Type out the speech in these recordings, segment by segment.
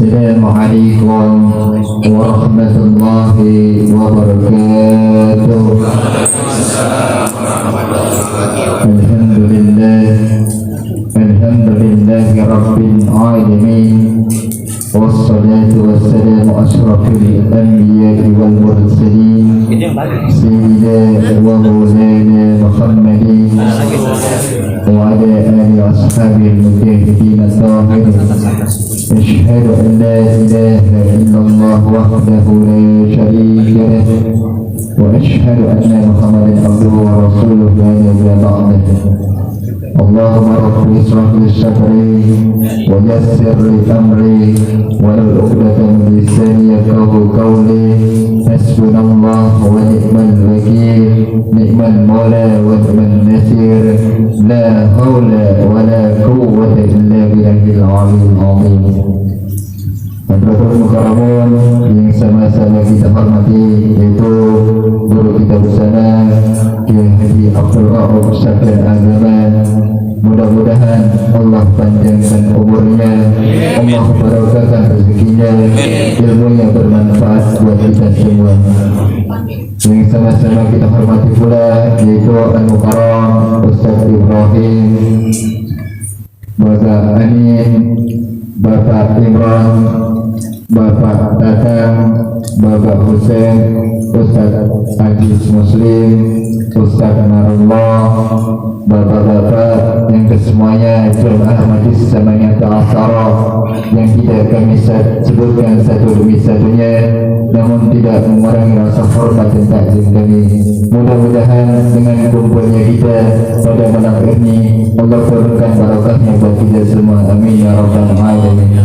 Assalamualaikum warahmatullahi wabarakatuh. Alhamdulillahi rabbil alamin. Wassalatu wassalamu asyrafil anbiya'i wal mursalin Sayyidina wa maulana Muhammadin wa ala alihi wa ashabihi al-mujahidin at-tahirin. Asyhadu an la ilaha illallah wahdahu la syarika lahu wa asyhadu anna Muhammadan abduhu wa rasuluhu la ilaha illallah. Allahumma rabbi israh li sadri wa yassir li amri wa hlul 'uqdatam min lisani yafqahu qawli. Hasbunallahu wa ni'mal wakeel, ni'mal mawla wa ni'man nasir. La haula wa la quwwata illa billahil 'aliyyil 'azim. Hadirin mukaramun yang sama-sama kita hormati, yaitu guru kita bersama Kiai Haji Abdul Rauf Syakir Agama. Mudah-mudahan Allah panjangkan umurnya, Allah barokahkan rezekinya, ilmunya bermanfaat buat kita semua. Yang sama-sama kita hormati pula yaitu Al-Mukarram Ustaz Ibrahim, Bapak Amin, Bapak Imran, Bapak Tatang, Bapak Hussein, Ustaz Aziz Muslim, Ustaz Narullah, Bapak-bapak yang kesemuanya jemaah majlis Samaniyah Ta'asara yang tidak kami sebutkan satu demi satunya, namun tidak mengurangi rasa hormat dan takzim kami. Mudah-mudahan dengan kumpulnya kita pada malam ini Allah turunkan barakahnya buat kita semua. Amin ya rabbal alamin.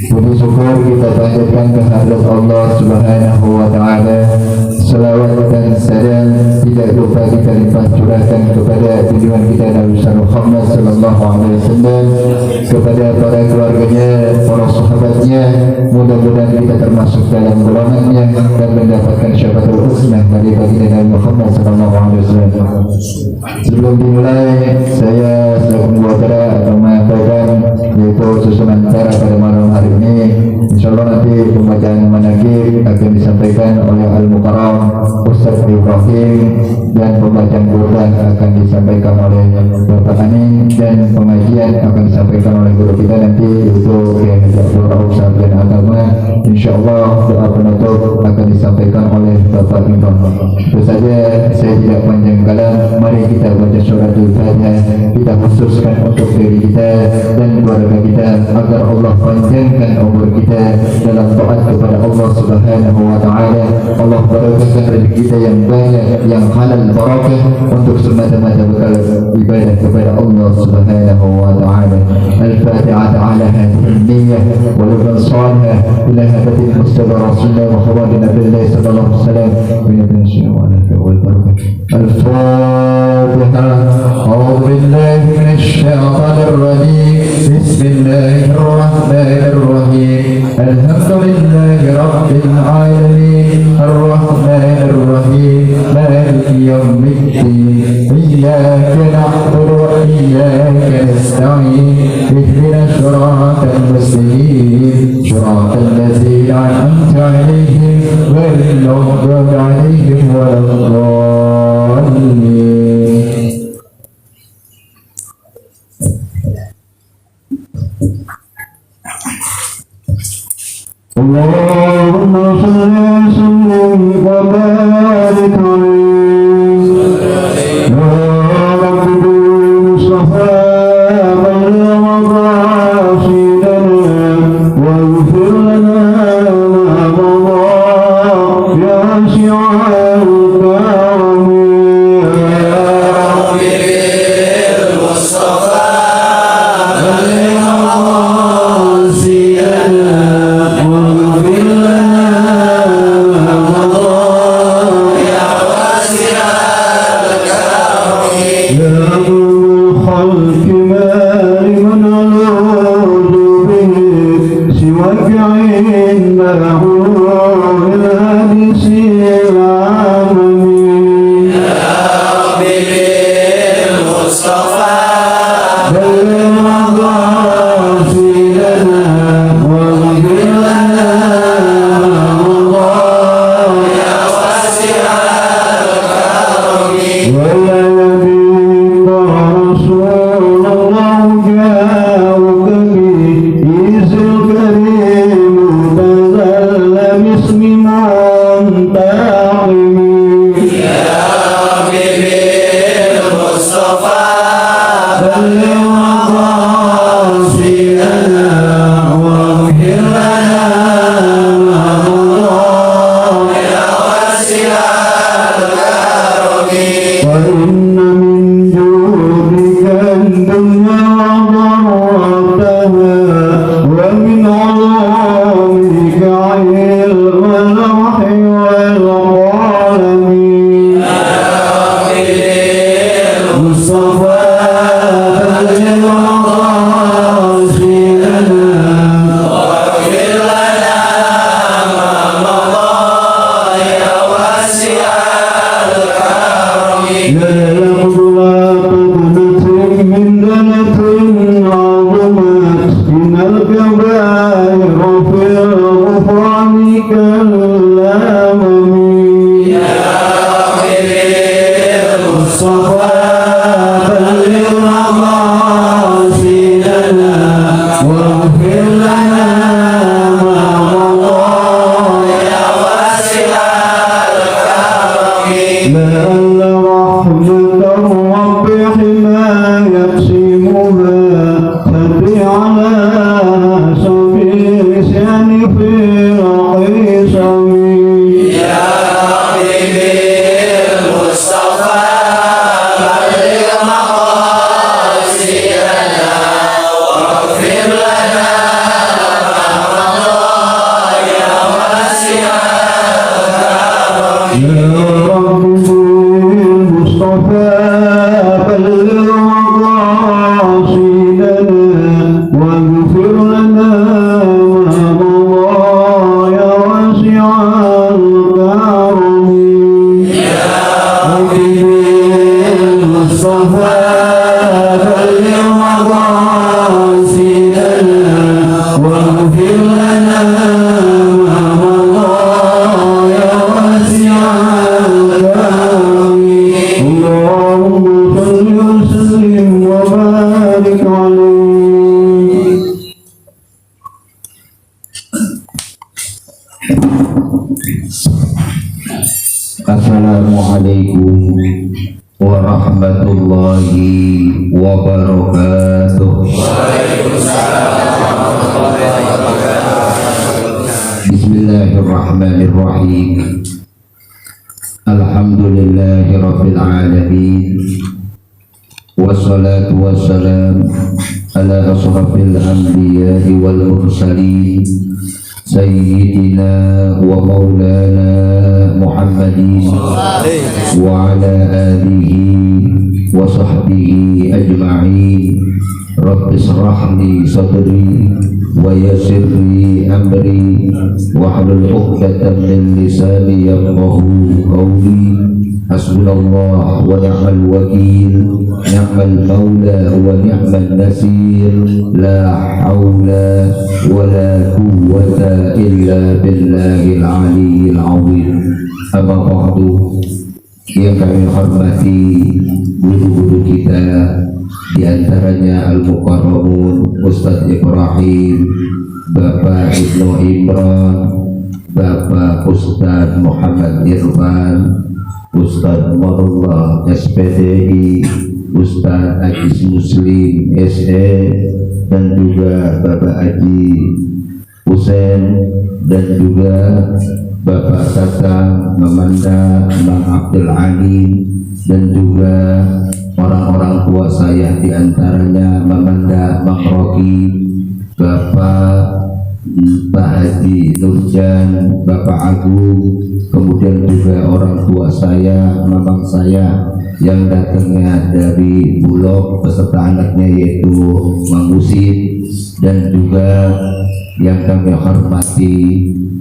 Puji syukur kita panjatkan kehadirat Allah Subhanahu wa taala. Salawat dan salam tidak lupa kita limpah curahkan kepada junjungan kita Nabi Muhammad sallallahu alaihi wasallam, kepada para keluarganya, para sahabatnya. Mudah-mudahan kita termasuk dalam golongannya dan mendapatkan syafaatul husna dari baginda Nabi Muhammad sallallahu alaihi wasallam. Sebelum dimulai, saya selaku pembicara akan menyampaikan yaitu susunan acara pada malam hari ini. InsyaAllah nanti pembacaan manaqib akan disampaikan oleh Al-Mukarram Ustaz Ibrahim, dan pembacaan Quran akan disampaikan oleh Bapak Amin, dan pengajian akan disampaikan oleh guru kita nanti yaitu Kiai Haji Abdul Rauf Syakir Agama. InsyaAllah doa penutup akan disampaikan oleh Bapak Imran. Itu saja, saya tidak panjang kalam. Mari kita baca surat Al-Fatihah, kita khususkan untuk diri kita dan keluarga kita agar Allah panjangkan umur kita dalam taat kepada Allah Subhanahu wa taala. Allah barakahkan rezeki kita yang banyak, yang halal barakah untuk semata-mata bekal ibadah kepada Allah Subhanahu wa taala. Al-Fatihah ala hadhihi niyyah wa lafaz salih ila hadatil mustafa Rasulullah Muhammad Nabiullah sallallahu alaihi wasallam bin syai'an wal barakah. Al-Fatihah. A'udzu billahi minasy syaithanir rajim. Bismillahirrahmanirrahim. Alhamdulillahi rabbil alamin. Ar-Rahmanir Rahim. Maliki yaumiddin. Iyyaka na'budu wa iyyaka nasta'in. Ihdinas siratal mustaqim. Siratal ladzina an'amta 'alaihim ghairil maghdubi 'alaihim waladdallin. Allahumma salli wa barik alaihi ya rabbi mustafa wa rasidana wa ighfir lana ma mada ya shi'al karami ya rabbi mustafa wa rasidana إن من جودك الدنيا وضرتها ومن علومك علم الوحي والقلم مصطفى Assalamualaikum warahmatullahi wabarakatuh. Bismillahirrahmanirrahim. Alhamdulillahi rabbil alamin. Wassalatu wassalam ala ashrafil anbiya'i wal mursalin Sayyidina wa maulana Muhammadin wa ala alihi wa sahbihi ajma'in. Rabbi shrah li sadri wa yassir li amri wahlul 'uqdatam min lisani yafqahu qawli. Hasbunallah wa ni'mal wakil, ni'mal maula wa ni'mal nasir, la haula wa la quwwata illa billahil aliyyil azim. Amma ba'du, yang kami hormati guru-guru kita, diantaranya Al-Mukarramun Ustadz Ibrahim, Bapak Ibnu Imran, Bapak Ustadz Muhammad Irfan, Ustadz Marullah SPDI, Ustadz Ajis Muslim SE, dan juga Bapak Haji Husain, dan juga Bapak Tatang Mamanda Bang Abdul Ali, dan juga orang-orang tua saya, diantaranya Mamanda Bang Roki, Bapak Haji Nurjan, Bapak Agung, kemudian juga orang tua saya, mamang saya yang datangnya dari Bulog beserta anaknya yaitu Mang Usid, dan juga yang kami hormati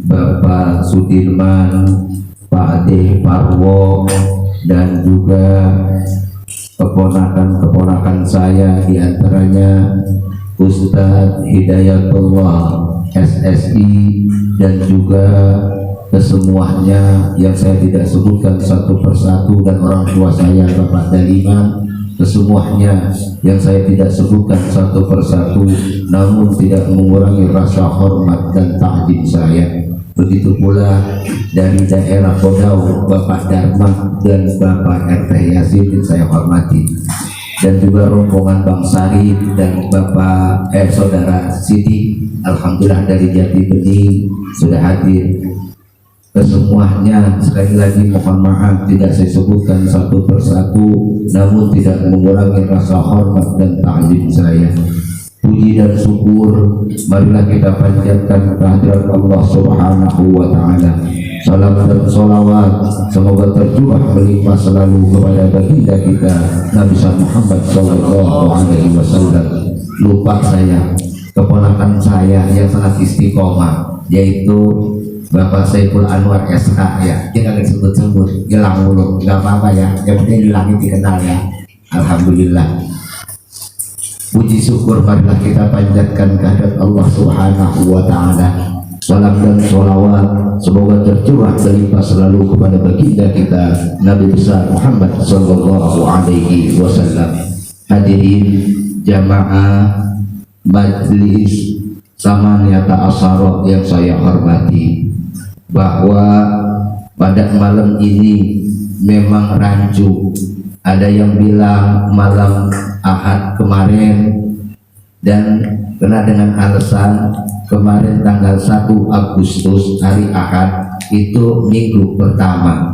Bapak Sudirman, Pak Ade Parwo, dan juga keponakan-keponakan saya, diantaranya Ustadz Hidayatullah SSI, dan juga kesemuanya yang saya tidak sebutkan satu persatu, dan orang tua saya Bapak Daliman, kesemuanya yang saya tidak sebutkan satu persatu, namun tidak mengurangi rasa hormat dan takjub saya. Begitu pula dari daerah Kodau Bapak Dharma dan Bapak RT Yasin yang saya hormati, dan juga rombongan Bang Sarif dan Bapak Saudara Siti, alhamdulillah dari Jati Bening sudah hadir. Kesemuanya sekali lagi mohon maaf tidak saya sebutkan satu persatu, namun tidak mengurangi rasa hormat dan ta'zim saya. Puji dan syukur marilah kita panjatkan kehadirat Allah Subhanahu wa Ta'ala. Salam dan salawat semoga tercurah melimpah selalu kepada baginda kita Nabi Muhammad Sallallahu Alaihi Wasallam. Lupa saya, keponakan saya yang sangat istiqomah, yaitu Bapak Saiful Anwar SH ya. Dia nggak disebut-sebut, hilang mulu, nggak apa-apa ya. Yang penting di langit dikenal ya. Alhamdulillah. Puji syukur marilah kita panjatkan kehadirat Allah Subhanahu wa Ta'ala. Salam dan sholawat semoga tercurah berlimpah selalu kepada baginda kita Nabi besar Muhammad Sallallahu Alaihi Wasallam. Hadirin jamaah majlis Samaniyata Asyara yang saya hormati, bahwa pada malam ini memang rancu. Ada yang bilang malam Ahad kemarin, dan kena dengan alasan kemarin tanggal 1 Agustus hari Ahad itu minggu pertama.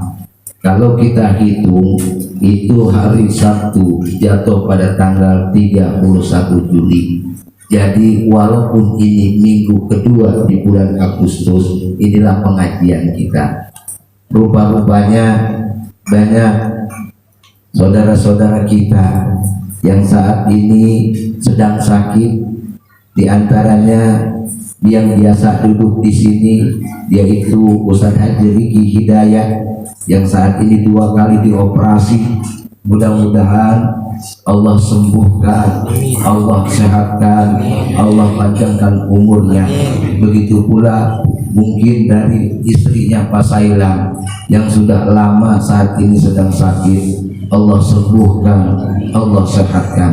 Kalau kita hitung itu hari Sabtu jatuh pada tanggal 31 Juli. Jadi walaupun ini minggu kedua di bulan Agustus, inilah pengajian kita. Rupa-rupanya banyak saudara-saudara kita yang saat ini sedang sakit. Di antaranya yang biasa duduk di sini yaitu Ustaz Haji Riki Hidayat yang saat ini 2 kali dioperasi. Mudah-mudahan Allah sembuhkan, Allah sehatkan, Allah panjangkan umurnya. Begitu pula mungkin dari istrinya Pak Sailam yang sudah lama saat ini sedang sakit, Allah sembuhkan, Allah sehatkan.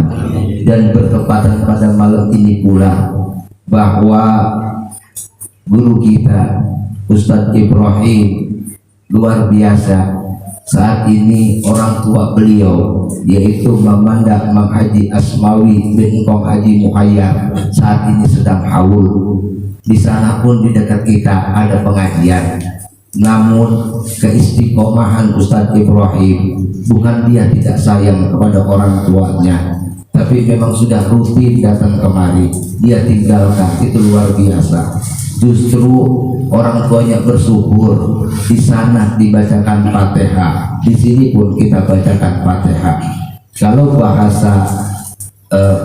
Dan bertepatan pada malam ini pula bahwa guru kita Ustadz Ibrahim luar biasa. Saat ini orang tua beliau yaitu Mamanda Mang Haji Asmawi bin Kong Haji Muhayyar saat ini sedang haul. Di sana pun di dekat kita ada pengajian. Namun keistiqomahan Ustadz Ibrahim, bukan dia tidak sayang kepada orang tuanya, tapi memang sudah rutin datang kemari. Dia tinggalkan, itu luar biasa. Justru orang tuanya bersyukur, di sana dibacakan Fatihah, di sini pun kita bacakan Fatihah. Kalau bahasa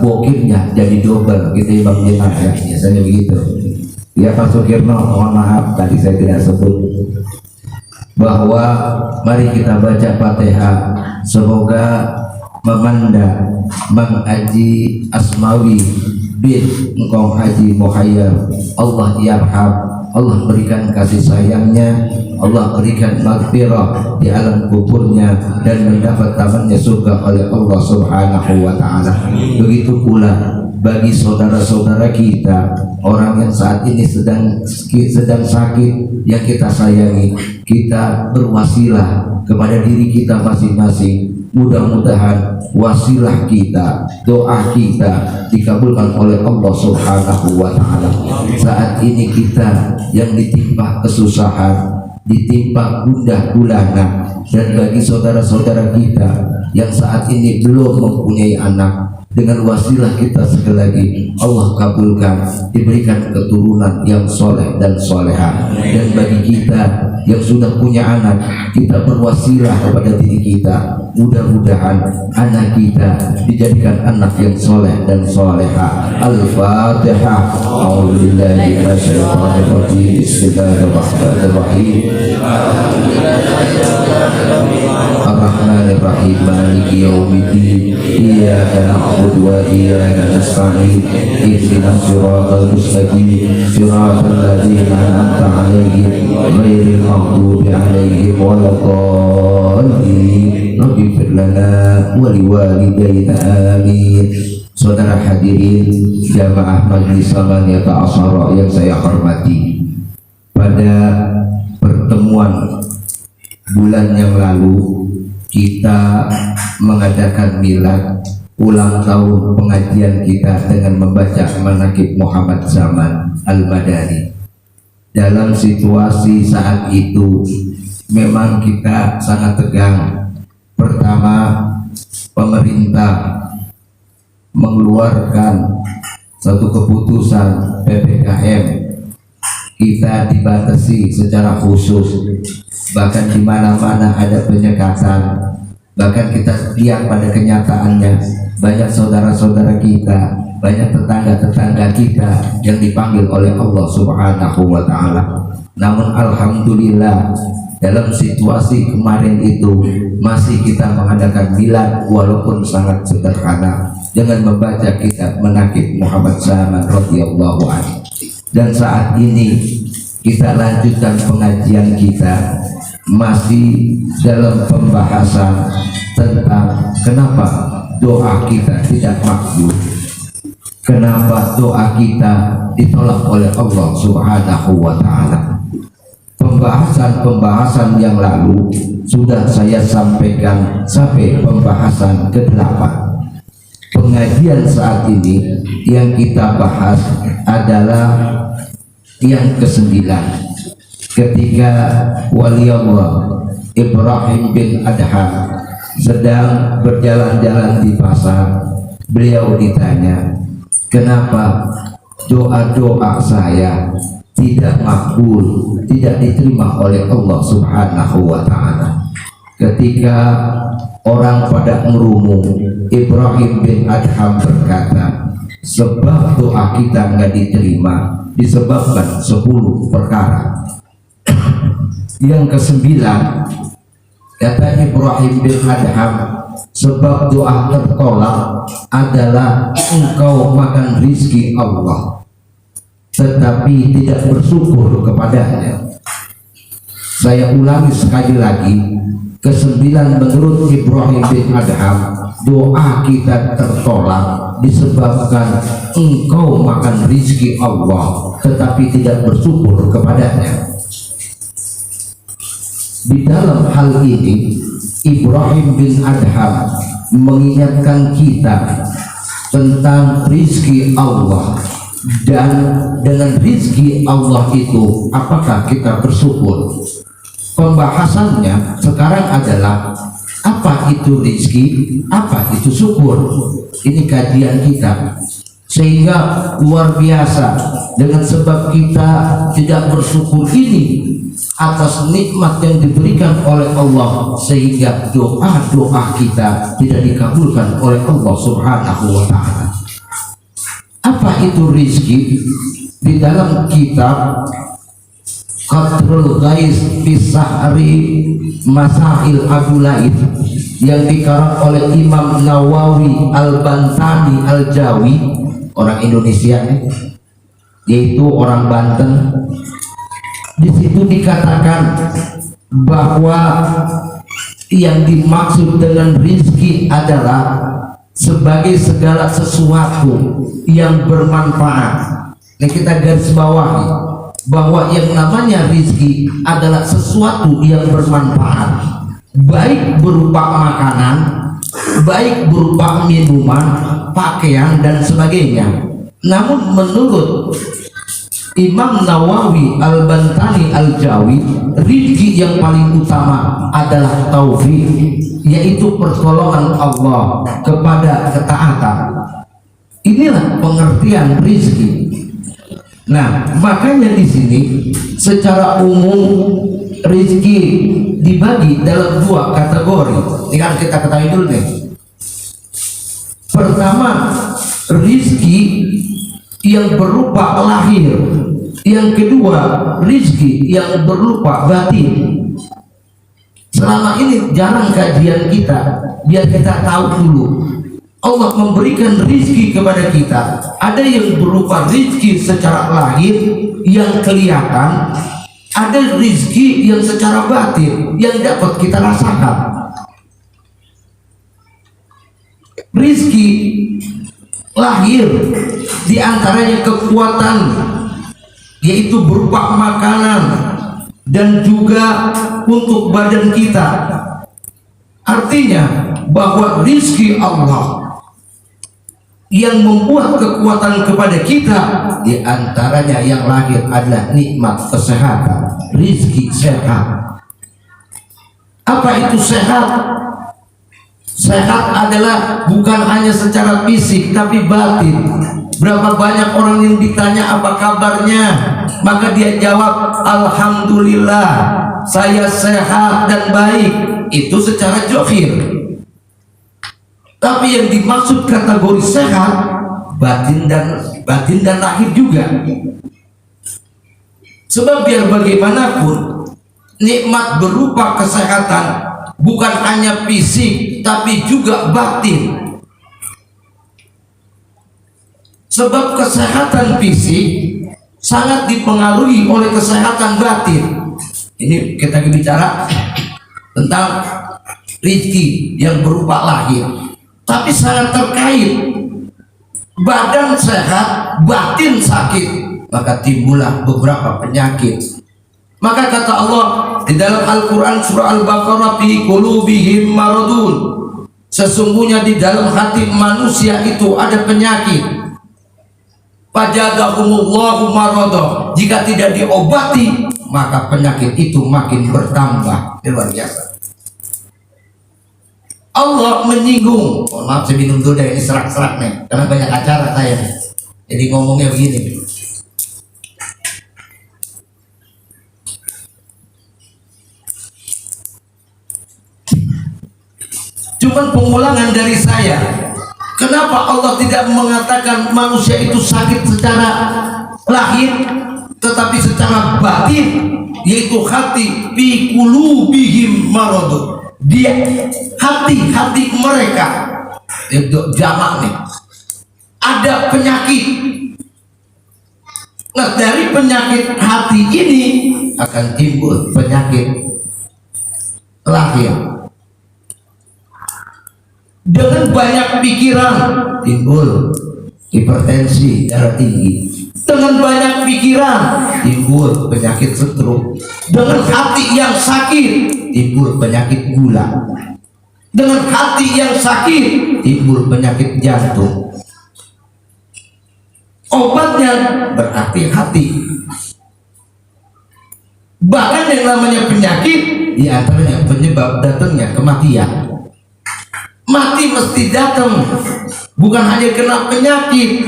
bokirnya jadi double gitu Bang Jenah ya, biasanya begitu. Ya Pak Sukirno, mohon maaf tadi saya tidak sebut bahwa mari kita baca Fatihah. Semoga Mamanda Mang Haji Asmawi bin Engkong Haji Muhayyar Allah yarham, Allah berikan kasih sayangnya, Allah berikan maghfirah di alam kuburnya dan mendapat tamannya surga oleh Allah Subhanahu wa Ta'ala. Begitu pula bagi saudara-saudara kita, orang yang saat ini sedang sakit yang kita sayangi, kita berwasilah kepada diri kita masing-masing. Mudah-mudahan wasilah kita, doa kita dikabulkan oleh Allah Subhanahu wa Ta'ala. Saat ini kita yang ditimpa kesusahan, ditimpa gundah gulana, dan bagi saudara-saudara kita yang saat ini belum mempunyai anak, dengan wasilah kita sekali lagi Allah kabulkan, diberikan keturunan yang soleh dan soleha. Dan bagi kita yang sudah punya anak, kita berwasilah kepada diri kita, mudah-mudahan anak kita dijadikan anak yang soleh dan soleha. Al-Fatihah. A'udzubillahi minasyaitonir rajim. Bismillahirrahmanirrahim. Ar-Rahmanir-Rahim. Maliki yaumiddin. Iyyaka na'budu wa iyyaka nasta'in. Ihdinas siratal mustaqim. Siratal ladzina an'amta 'alaihim ghairil maghdubi 'alaihim waladdallin. Ighfir lana wa liwalidayna amin. Saudara hadirin jamaah Majlis Samaniyata Asyara yang saya hormati, pada pertemuan bulan yang lalu kita mengadakan milad ulang tahun pengajian kita dengan membaca manaqib Muhammad Zaman Al-Madani. dalam situasi saat itu memang kita sangat tegang. Pertama, pemerintah mengeluarkan satu keputusan PPKM, kita dibatasi secara khusus, bahkan di mana-mana ada penyekatan. Bahkan kita lihat pada kenyataannya banyak saudara-saudara kita, banyak tetangga-tetangga kita yang dipanggil oleh Allah Subhanahu wa Ta'ala. Namun alhamdulillah, dalam situasi kemarin itu masih kita mengadakan milad walaupun sangat sederhana dengan membaca kitab Manaqib Muhammad Zaman radhiyallahu anhu. Dan saat ini kita lanjutkan pengajian kita masih dalam pembahasan tentang kenapa doa kita tidak makbul, kenapa doa kita ditolak oleh Allah Subhanahu wa Ta'ala. Pembahasan yang lalu sudah saya sampaikan sampai pembahasan ke-8. Pengajian saat ini yang kita bahas adalah yang ke-9, ketika wali Allah Ibrahim bin Adham sedang berjalan-jalan di pasar. Beliau ditanya, kenapa doa-doa saya tidak makbul, tidak diterima oleh Allah Subhanahu wa Ta'ala. Ketika orang pada ngerumung, Ibrahim bin Adham berkata, sebab doa kita nggak diterima disebabkan 10 perkara. Yang ke-9, kata Ibrahim bin Adham, sebab doa tertolak adalah engkau makan rizki Allah tetapi tidak bersyukur kepadanya. Saya ulangi sekali lagi, ke-9 menurut Ibrahim bin Adham, doa kita tertolak disebabkan engkau makan rizki Allah tetapi tidak bersyukur kepadanya. Di dalam hal ini Ibrahim bin Adham mengingatkan kita tentang rizki Allah, dan dengan rizki Allah itu apakah kita bersyukur. Pembahasannya sekarang adalah apa itu rizki, apa itu syukur. Ini kajian kita, sehingga luar biasa dengan sebab kita tidak bersyukur ini atas nikmat yang diberikan oleh Allah, sehingga doa-doa kita tidak dikabulkan oleh Allah Subhanahu wa Ta'ala. Apa itu rizki? Di dalam kitab Qadrul Ghais Fisahri Masail Abulaid yang dikarang oleh Imam Nawawi Al-Bantani Al-Jawi, orang Indonesia, yaitu orang Banten. Di situ dikatakan bahwa yang dimaksud dengan rizki adalah sebagai segala sesuatu yang bermanfaat. Nah, kita garis bawahi bahwa yang namanya rizki adalah sesuatu yang bermanfaat, baik berupa makanan, baik berupa minuman, pakaian dan sebagainya. Namun menurut Imam Nawawi Al-Bantani Al-Jawi, rizki yang paling utama adalah taufik, yaitu pertolongan Allah kepada ketaatan. Inilah pengertian rizki. Nah, makanya di sini secara umum rizki dibagi dalam 2 kategori. Ini kan kita ketahui dulu nih. Pertama, rizki yang berupa lahir. Yang kedua, rizki yang berupa batin. Selama ini jarang kajian kita, biar kita tahu dulu. Allah memberikan rizki kepada kita. Ada yang berupa rizki secara lahir yang kelihatan, ada rizki yang secara batin yang dapat kita rasakan. Rizki lahir diantaranya kekuatan, yaitu berupa makanan dan juga untuk badan kita. Artinya bahwa rizki Allah yang membuat kekuatan kepada kita, di antaranya yang lahir adalah nikmat kesehatan, rizki sehat. Apa itu sehat? Sehat adalah bukan hanya secara fisik tapi batin. Berapa banyak orang yang ditanya apa kabarnya, maka dia jawab alhamdulillah saya sehat dan baik. Itu secara zahir. Tapi yang dimaksud kategori sehat batin dan lahir juga. Sebab biar bagaimanapun nikmat berupa kesehatan bukan hanya fisik tapi juga batin. Sebab kesehatan fisik sangat dipengaruhi oleh kesehatan batin. Ini kita bicara tentang rezeki yang berupa lahir, tapi sangat terkait. Badan sehat, batin sakit, maka timbullah beberapa penyakit. Maka kata Allah di dalam Al-Quran surah Al-Baqarah, fi qulubihim maradun, sesungguhnya di dalam hati manusia itu ada penyakit. Fajadahumullahu maradah, jika tidak diobati maka penyakit itu makin bertambah. Luar biasa. Allah menyinggung, maaf saya minum dulu deh, ini serak-serak nih karena banyak acara saya, jadi ngomongnya begini. Cuman pengulangan dari saya, kenapa Allah tidak mengatakan manusia itu sakit secara lahir tetapi secara batin, yaitu hati, fi qulubihim maradun. Dia hati mereka itu jamak nih, ada penyakit. Nah, dari penyakit hati ini akan timbul penyakit lahir. Dengan banyak pikiran timbul hipertensi, darah tinggi. Dengan banyak pikiran timbul penyakit stroke. Dengan hati yang sakit timbul penyakit gula. Dengan hati yang sakit timbul penyakit jantung. Obatnya berarti hati. Bahkan yang namanya penyakit di antaranya penyebab datangnya kematian. Mati mesti datang, bukan hanya kena penyakit,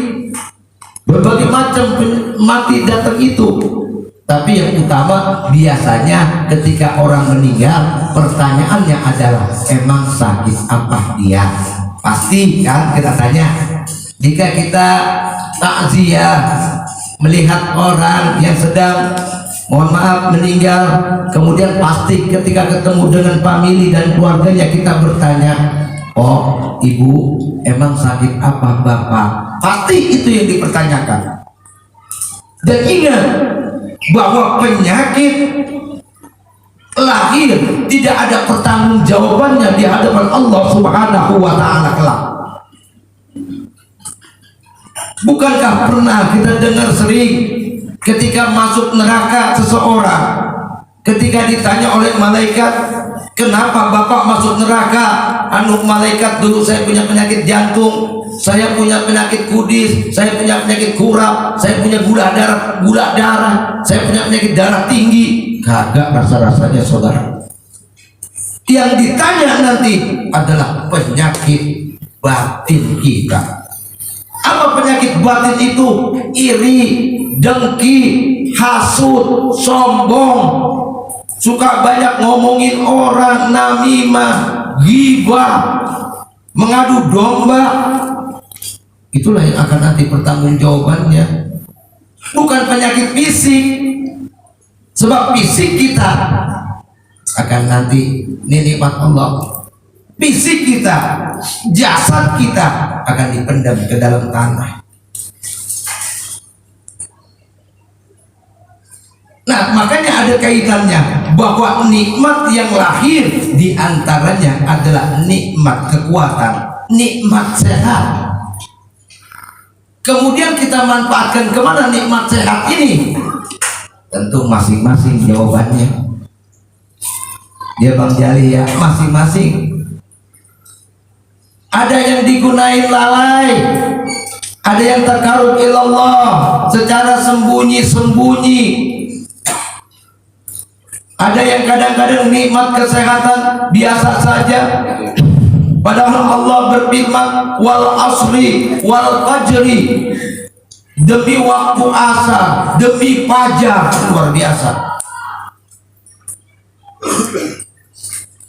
berbagai macam mati datang itu. Tapi yang utama biasanya ketika orang meninggal, pertanyaannya adalah emang sakit apa dia? Pasti kan kita tanya. Jika kita takziah melihat orang yang sedang, mohon maaf, meninggal, kemudian pasti ketika ketemu dengan famili dan keluarganya kita bertanya, oh ibu emang sakit apa bapak? Pasti itu yang dipertanyakan. Dan ingat bahwa penyakit lahir tidak ada pertanggungjawabannya di hadapan Allah Subhanahu wa Ta'ala kelak. Bukankah pernah kita dengar sering ketika masuk neraka seseorang, ketika ditanya oleh malaikat, kenapa bapak masuk neraka? Malaikat, dulu saya punya penyakit jantung, saya punya penyakit kudis, saya punya penyakit kurap, saya punya gula darah, saya punya penyakit darah tinggi. Kagak rasa-rasanya saudara. Yang ditanya nanti adalah penyakit batin kita. Apa penyakit batin itu? Iri, dengki, hasud, sombong, suka banyak ngomongin orang, namimah, ghibah, mengadu domba. Itulah yang akan nanti pertanggungjawabannya, bukan penyakit fisik. Sebab fisik kita akan nanti nikmat Allah, fisik kita, jasad kita akan dipendam ke dalam tanah. Nah, makanya ada kaitannya bahwa nikmat yang lahir diantaranya adalah nikmat kekuatan, nikmat sehat. Kemudian kita manfaatkan kemana nikmat sehat ini? Tentu masing-masing jawabannya. Dia Bang Jali ya, masing-masing. Ada yang digunain lalai, Ada yang takarub ilallah secara sembunyi-sembunyi. Ada yang kadang-kadang nikmat kesehatan biasa saja, padahal Allah berfirman wal asri wal fajri, demi waktu asar, demi fajar. Luar biasa.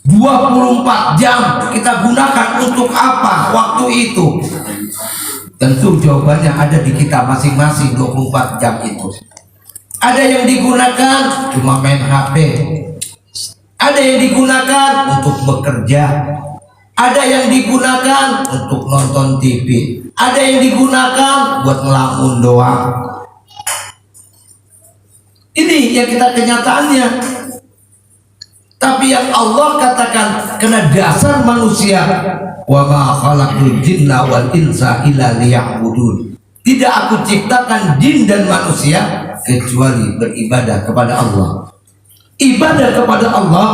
24 jam kita gunakan untuk apa waktu itu? Tentu jawabannya ada di kita masing-masing. 24 jam itu ada yang digunakan cuma main HP, ada yang digunakan untuk bekerja, ada yang digunakan untuk nonton TV, ada yang digunakan buat ngelamun doang. Ini yang kita kenyataannya. Tapi yang Allah katakan karena dasar manusia, wa ma khalaqtul jinna wal insa illa liya'budun. Tidak aku ciptakan jin dan manusia kecuali beribadah kepada Allah. Ibadah kepada Allah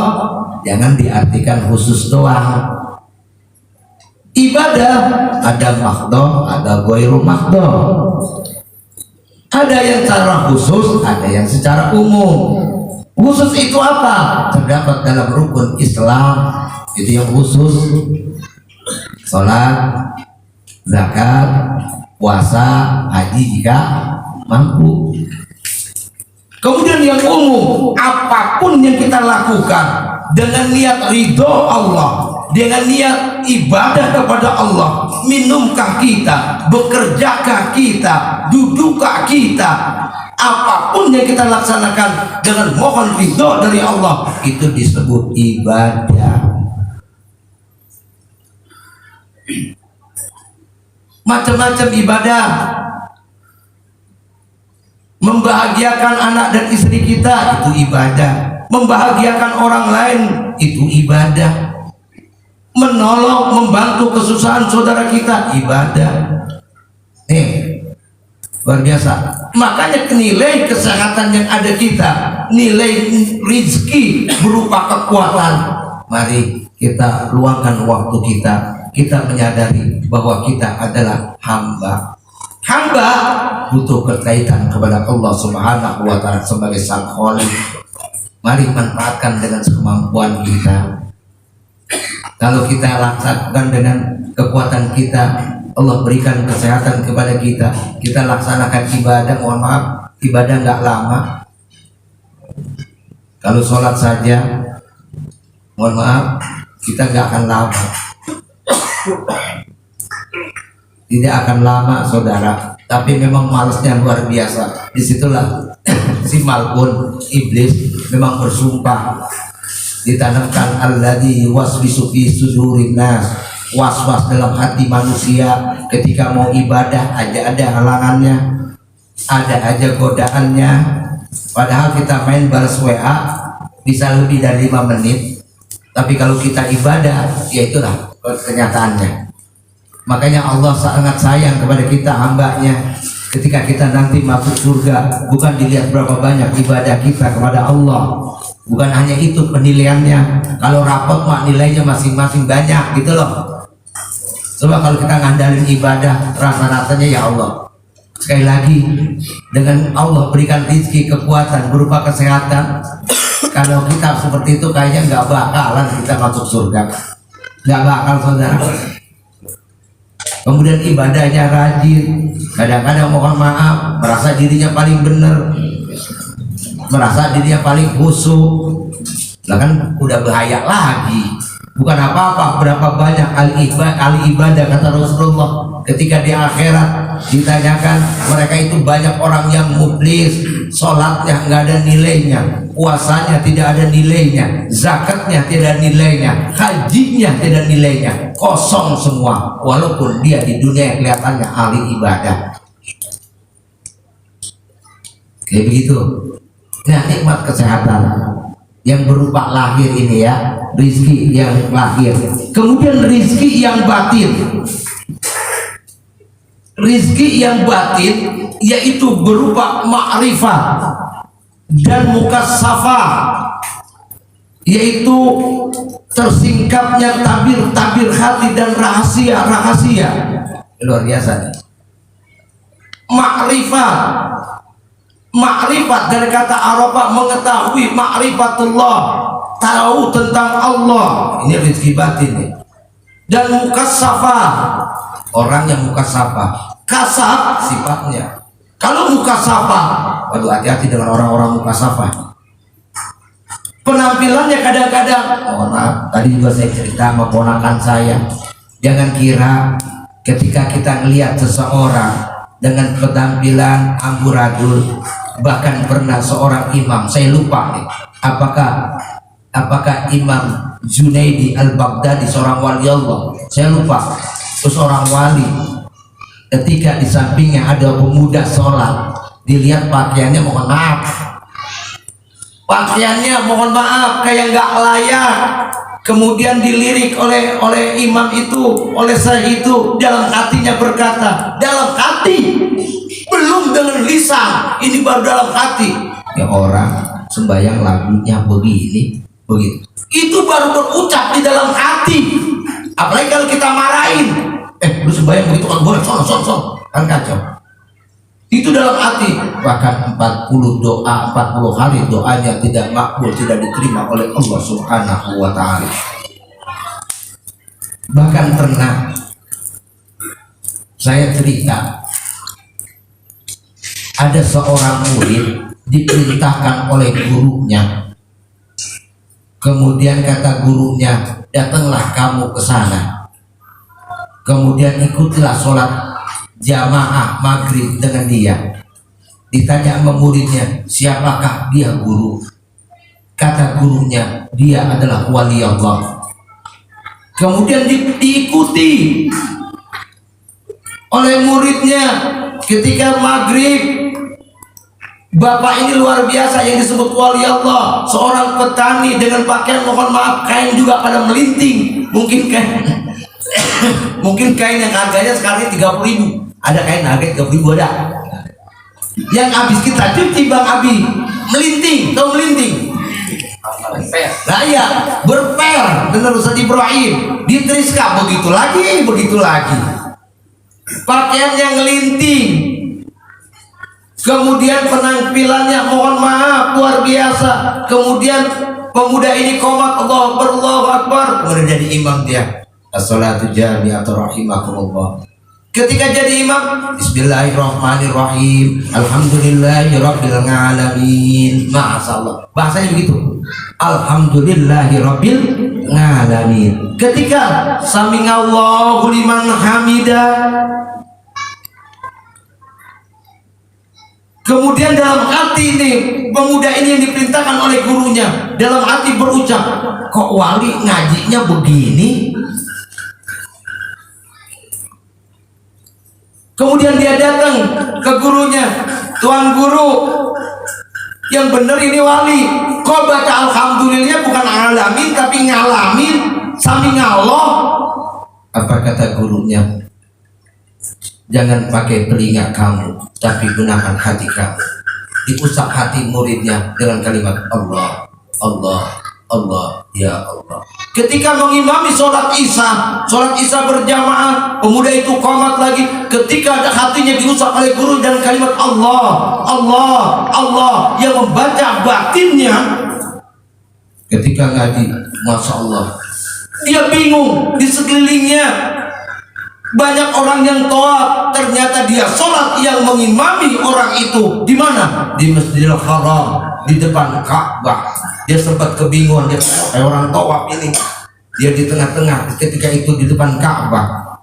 jangan diartikan khusus doang. Ibadah ada mahdhah, ada ghairu mahdhah. Ada yang secara khusus, ada yang secara umum. Khusus itu apa? Terdapat dalam rukun Islam, itu yang khusus: sholat, zakat, puasa, haji jika mampu. Kemudian yang umum, apapun yang kita lakukan dengan niat ridho Allah, dengan niat ibadah kepada Allah, minumkah kita, bekerjakah kita, dudukkah kita, apapun yang kita laksanakan dengan mohon ridho dari Allah, itu disebut ibadah. Macam-macam ibadah. Membahagiakan anak dan istri kita itu ibadah. Membahagiakan orang lain itu ibadah. Menolong, membantu kesusahan saudara kita ibadah. Luar biasa. Makanya nilai kesehatan yang ada kita, nilai rizki berupa kekuatan. Mari kita luangkan waktu kita. Kita menyadari bahwa kita adalah hamba. Hamba butuh berkaitan kepada Allah Subhanahu wa Ta'ala sebagai Sang Khalik. Mari manfaatkan dengan kemampuan kita. Kalau kita laksanakan dengan kekuatan kita, Allah berikan kesehatan kepada kita, kita laksanakan ibadah. Mohon maaf, ibadah nggak lama. Kalau sholat saja, mohon maaf, kita nggak akan lama. Tidak akan lama saudara, tapi memang malasnya luar biasa. Disitulah si malkun iblis memang bersumpah, ditanamkan alladzi waswisu fi sudurin nas, was-was dalam hati manusia ketika mau ibadah aja ada halangannya, ada aja godaannya. Padahal kita main balas WA bisa lebih dari 5 menit, tapi kalau kita ibadah ya itulah kenyataannya. Makanya Allah sangat sayang kepada kita hambanya. Ketika kita nanti masuk surga, bukan dilihat berapa banyak ibadah kita kepada Allah, bukan hanya itu penilaiannya. Kalau rapot mah nilainya masing-masing banyak gitu loh. Coba kalau kita ngandalin ibadah, rasa-rasanya ya Allah. Sekali lagi, dengan Allah berikan rezeki kekuatan berupa kesehatan, kalau kita seperti itu kayaknya nggak bakalan kita masuk surga. Nggak bakal saudara. Kemudian ibadahnya rajin, kadang-kadang mohon maaf merasa dirinya paling benar, merasa dirinya paling khusyuk. Lah kan udah bahaya lagi. Bukan apa-apa berapa banyak ahli ibadah kata Rasulullah ketika di akhirat ditanyakan, mereka itu banyak orang yang muflis, sholatnya nggak ada nilainya, puasanya tidak ada nilainya, zakatnya tidak ada nilainya, hajinya tidak ada nilainya, kosong semua, walaupun dia di dunia kelihatannya ahli ibadah. Kayak begitu. Nah, nikmat kesehatan yang berupa lahir ini ya, rizki yang lahir. Kemudian rizki yang batin. Rizki yang batin yaitu berupa ma'rifat dan mukassafah, yaitu tersingkapnya tabir-tabir hati dan rahasia-rahasia. Luar biasa nih. Ma'rifat. Ma'rifat dari kata arafa, mengetahui, ma'rifatullah, tahu tentang Allah. Ini rezeki batin nih. Dan mukassafah, orang yang mukassafah. Kasaf sifatnya. Kalau mukassafah, waduh, hati-hati dengan orang-orang mukassafah. Penampilannya kadang-kadang, mohon maaf, tadi juga saya cerita sama ponakan saya. Jangan kira ketika kita melihat seseorang dengan penampilan amburadul, bahkan pernah seorang imam, saya lupa nih, apakah Imam Junaidi Al-Baghdadi, seorang wali Allah, saya lupa, seorang wali, ketika di sampingnya ada pemuda sholat, dilihat pakaiannya, mohon maaf, kayak nggak layak. Kemudian dilirik oleh imam itu, oleh saya itu, dalam hatinya berkata, dalam hati, belum dengan lisan, ini baru dalam hati. Ya orang sembahyang lagunya begini, begitu. Itu baru berucap di dalam hati. Apalagi kalau kita marahin, lu sembahyang begitu kan boleh, son, kan kacau. Itu dalam hati. Bahkan 40 hari doanya tidak makbul, tidak diterima oleh Allah Subhanahu wa ta'ala. Bahkan pernah saya cerita, ada seorang murid diperintahkan oleh gurunya, kemudian kata gurunya, datanglah kamu ke sana, kemudian ikutlah sholat jamaah maghrib dengan dia. Ditanya sama muridnya, siapakah dia guru? Kata gurunya, dia adalah wali Allah. Kemudian diikuti oleh muridnya. Ketika maghrib, bapak ini luar biasa yang disebut wali Allah, seorang petani dengan pakaian, mohon maaf, kain juga pada melinting. Mungkin kain yang harganya sekali 30.000, ada kain harga 30.000 ada. Yang habis kita cuci Bang Abi, melinting, tahu melinting? Nah ya, berper dengan Ustaz Ibrahim, diteriska begitu lagi. Pakaiannya ngelinting. Kemudian penampilannya, mohon maaf, luar biasa. Kemudian pemuda ini qomat, Allahu Akbar, kemudian jadi imam dia. As-salatu jami'atu rahimakumullah. Ketika jadi imam, bismillahirrahmanirrahim, alhamdulillahirabbil alamin. Masyaallah, bahasanya begitu, alhamdulillahirabbil alamin. Ketika sami'allahu liman hamidah, kemudian dalam hati ini, pemuda ini yang diperintahkan oleh gurunya, dalam hati berucap, kok wali ngajinya begini? Kemudian dia datang ke gurunya, tuan guru, yang benar ini wali, kok baca alhamdulillah bukan alamin tapi ngalamin, sami'allah. Apa kata gurunya? Jangan pakai telinga kamu, tapi gunakan hati kamu. Diusap hati muridnya dengan kalimat Allah, Allah, Allah, ya Allah. Ketika mengimami sholat isya berjamaah, pemuda itu qomat lagi. Ketika hatinya diusap oleh guru dan kalimat Allah, Allah, Allah, yang membaca batinnya. Ketika ngaji, masya Allah, dia bingung di sekelilingnya. Banyak orang yang tawaf, ternyata dia sholat yang mengimami orang itu di mana? Di Masjidil Haram, di depan Ka'bah. Dia sempat kebingungan, dia kayak orang tawaf ini, dia di tengah-tengah, ketika itu di depan Ka'bah.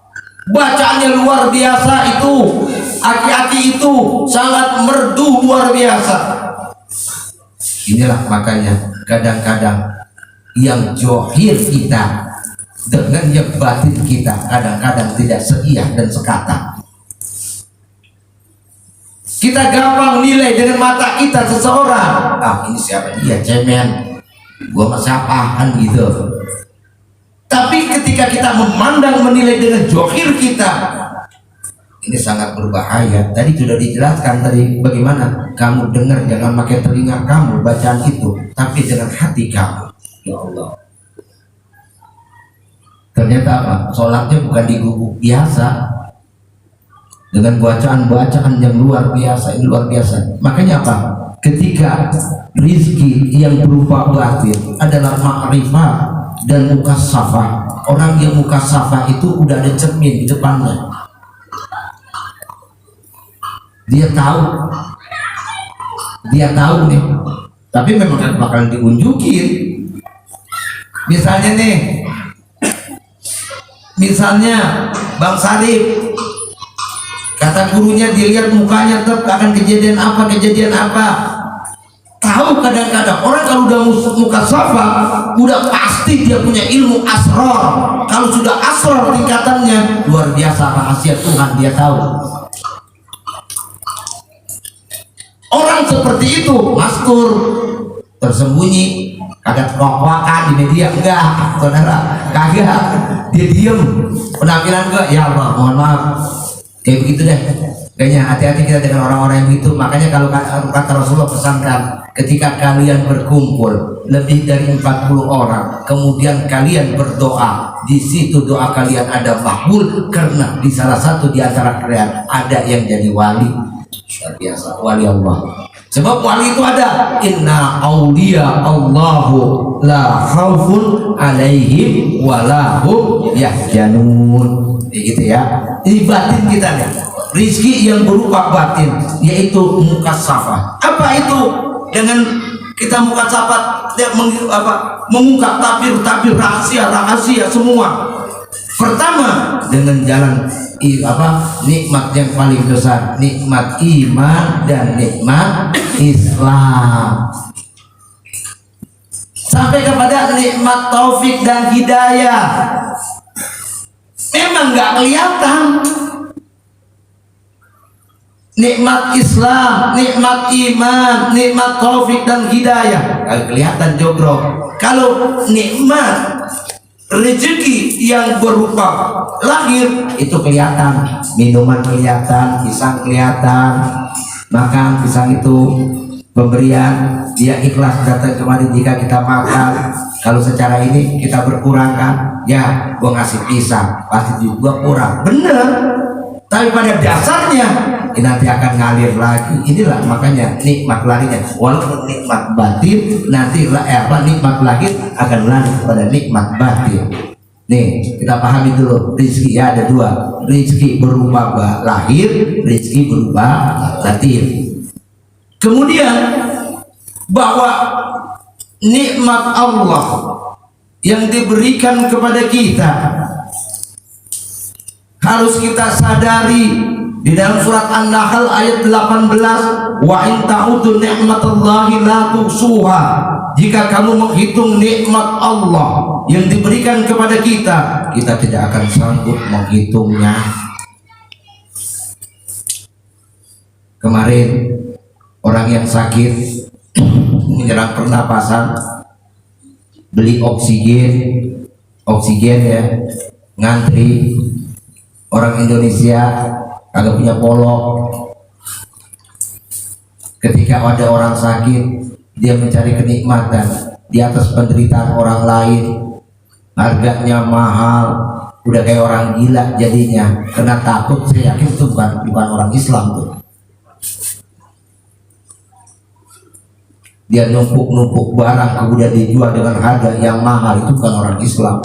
Bacaannya luar biasa itu, aki-aki itu sangat merdu luar biasa. Inilah makanya kadang-kadang yang johir kita dengan yang batin kita kadang-kadang tidak seiyah dan sekata. Kita gampang nilai dengan mata kita seseorang. Ah, ini siapa dia, cemen, gua masih apaan gitu. Tapi ketika kita memandang, menilai dengan johir kita, ini sangat berbahaya. Tadi sudah dijelaskan tadi bagaimana kamu dengar, jangan pakai telinga kamu bacaan itu, tapi dengan hati kamu. Ya Allah. Ternyata apa? Sholatnya bukan di gubuk biasa. dengan bacaan-bacaan yang luar biasa. Ini luar biasa. Makanya apa? Ketika rizki yang berupa batin adalah makrifat dan mukasyafah, orang yang mukasyafah itu udah ada cermin di depannya, dia tahu nih, tapi memang gak bakalan diunjukin. Misalnya Bang Sarif, kata gurunya dilihat mukanya tetap akan kejadian apa. Tahu kadang-kadang orang kalau udah mukasyafah udah pasti dia punya ilmu asrar. Kalau sudah asrar tingkatannya luar biasa, rahasia Tuhan dia tahu. Orang seperti itu mastur, tersembunyi, kagak kok-kokan di media, enggak saudara, kagak, dia diem. Penampilan gua, ya Allah mohon maaf, kayak begitu deh. Kayaknya hati-hati kita dengan orang-orang yang begitu. Makanya kalau kata Rasulullah pesankan, ketika kalian berkumpul lebih dari 40 orang, kemudian kalian berdoa, di situ doa kalian ada makbul, karena di salah satu di antara kalian ada yang jadi wali. Luar biasa, wali Allah. Sebab wali itu ada, inna awliya Allahu la khaufun alaihim walahum yahjanun. Gitu ya. Ini batin kita nih. Rizki yang berupa batin, yaitu mukasyafah. Apa itu? Dengan kita mukasyafah, mengungkap tabir rahasia semua. Pertama dengan jalan nikmat yang paling besar, nikmat iman dan nikmat Islam, sampai kepada nikmat taufik dan hidayah. Memang nggak kelihatan nikmat Islam, nikmat iman, nikmat taufik dan hidayah, nggak kelihatan jogrok. Kalau nikmat rezeki yang berupa lahir itu kelihatan, minuman kelihatan, pisang kelihatan, makan pisang itu pemberian, dia ikhlas datang kemari jika kita makan. Kalau secara ini kita berkurangkan, ya gua ngasih pisang pasti juga kurang, bener. Tapi pada dasarnya ini nanti akan ngalir lagi. Inilah makanya nikmat larinya, walaupun nikmat batin nanti nikmat lahir akan lari kepada nikmat batin. Nih kita pahami dulu, rezeki ya ada dua, rezeki berupa lahir, rezeki berupa batin. Kemudian bahwa nikmat Allah yang diberikan kepada kita harus kita sadari. Di dalam surat An-Nahl ayat 18, wa in ta'udu ni'matallahi la tuhsuha. Jika kamu menghitung nikmat Allah yang diberikan kepada kita, kita tidak akan sanggup menghitungnya. Kemarin orang yang sakit menyerang pernapasan, beli oksigen ya, ngantri. Orang Indonesia agak punya polok. Ketika ada orang sakit, dia mencari kenikmatan di atas penderitaan orang lain. Harganya mahal, udah kayak orang gila jadinya. Karena takut, saya yakin itu bukan orang Islam tuh. Dia numpuk barang kemudian dijual dengan harga yang mahal, itu bukan orang Islam.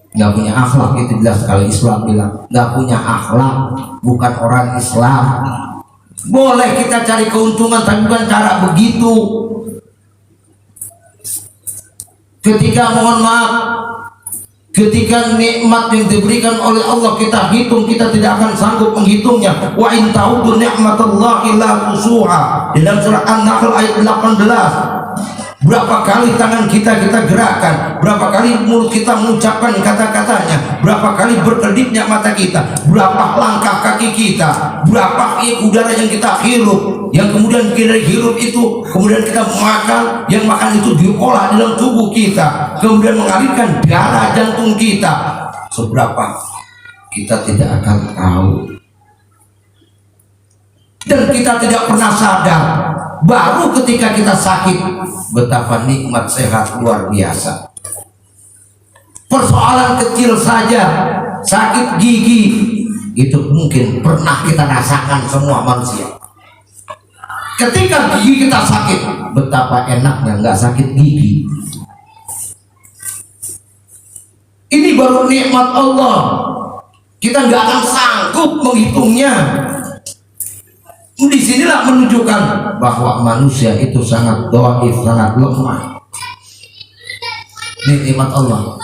Nggak punya akhlak, itu jelas kalau Islam bilang nggak punya akhlak, bukan orang Islam. Boleh kita cari keuntungan, tapi bukan cara begitu. Ketika mohon maaf, ketika nikmat yang diberikan oleh Allah kita hitung, kita tidak akan sanggup menghitungnya. Wa in ta'udu ni'matallahi la tuhsuha. Di dalam surah An-Nahl ayat 18. Berapa kali tangan kita gerakkan, berapa kali mulut kita mengucapkan kata-katanya, berapa kali berkedipnya mata kita, berapa langkah kaki kita, berapa udara yang kita hirup, yang kemudian kita hirup itu, kemudian kita makan, yang makan itu diolah dalam tubuh kita, kemudian mengalirkan darah jantung kita. Seberapa kita tidak akan tahu, dan kita tidak pernah sadar. Baru ketika kita sakit, betapa nikmat sehat luar biasa. Persoalan kecil saja, sakit gigi, itu mungkin pernah kita rasakan semua manusia. Ketika gigi kita sakit, betapa enaknya nggak sakit gigi. Ini baru nikmat Allah. Kita nggak akan sanggup menghitungnya. Disinilah menunjukkan bahwa manusia itu sangat dhaif, sangat lemah. Ini nikmat Allah.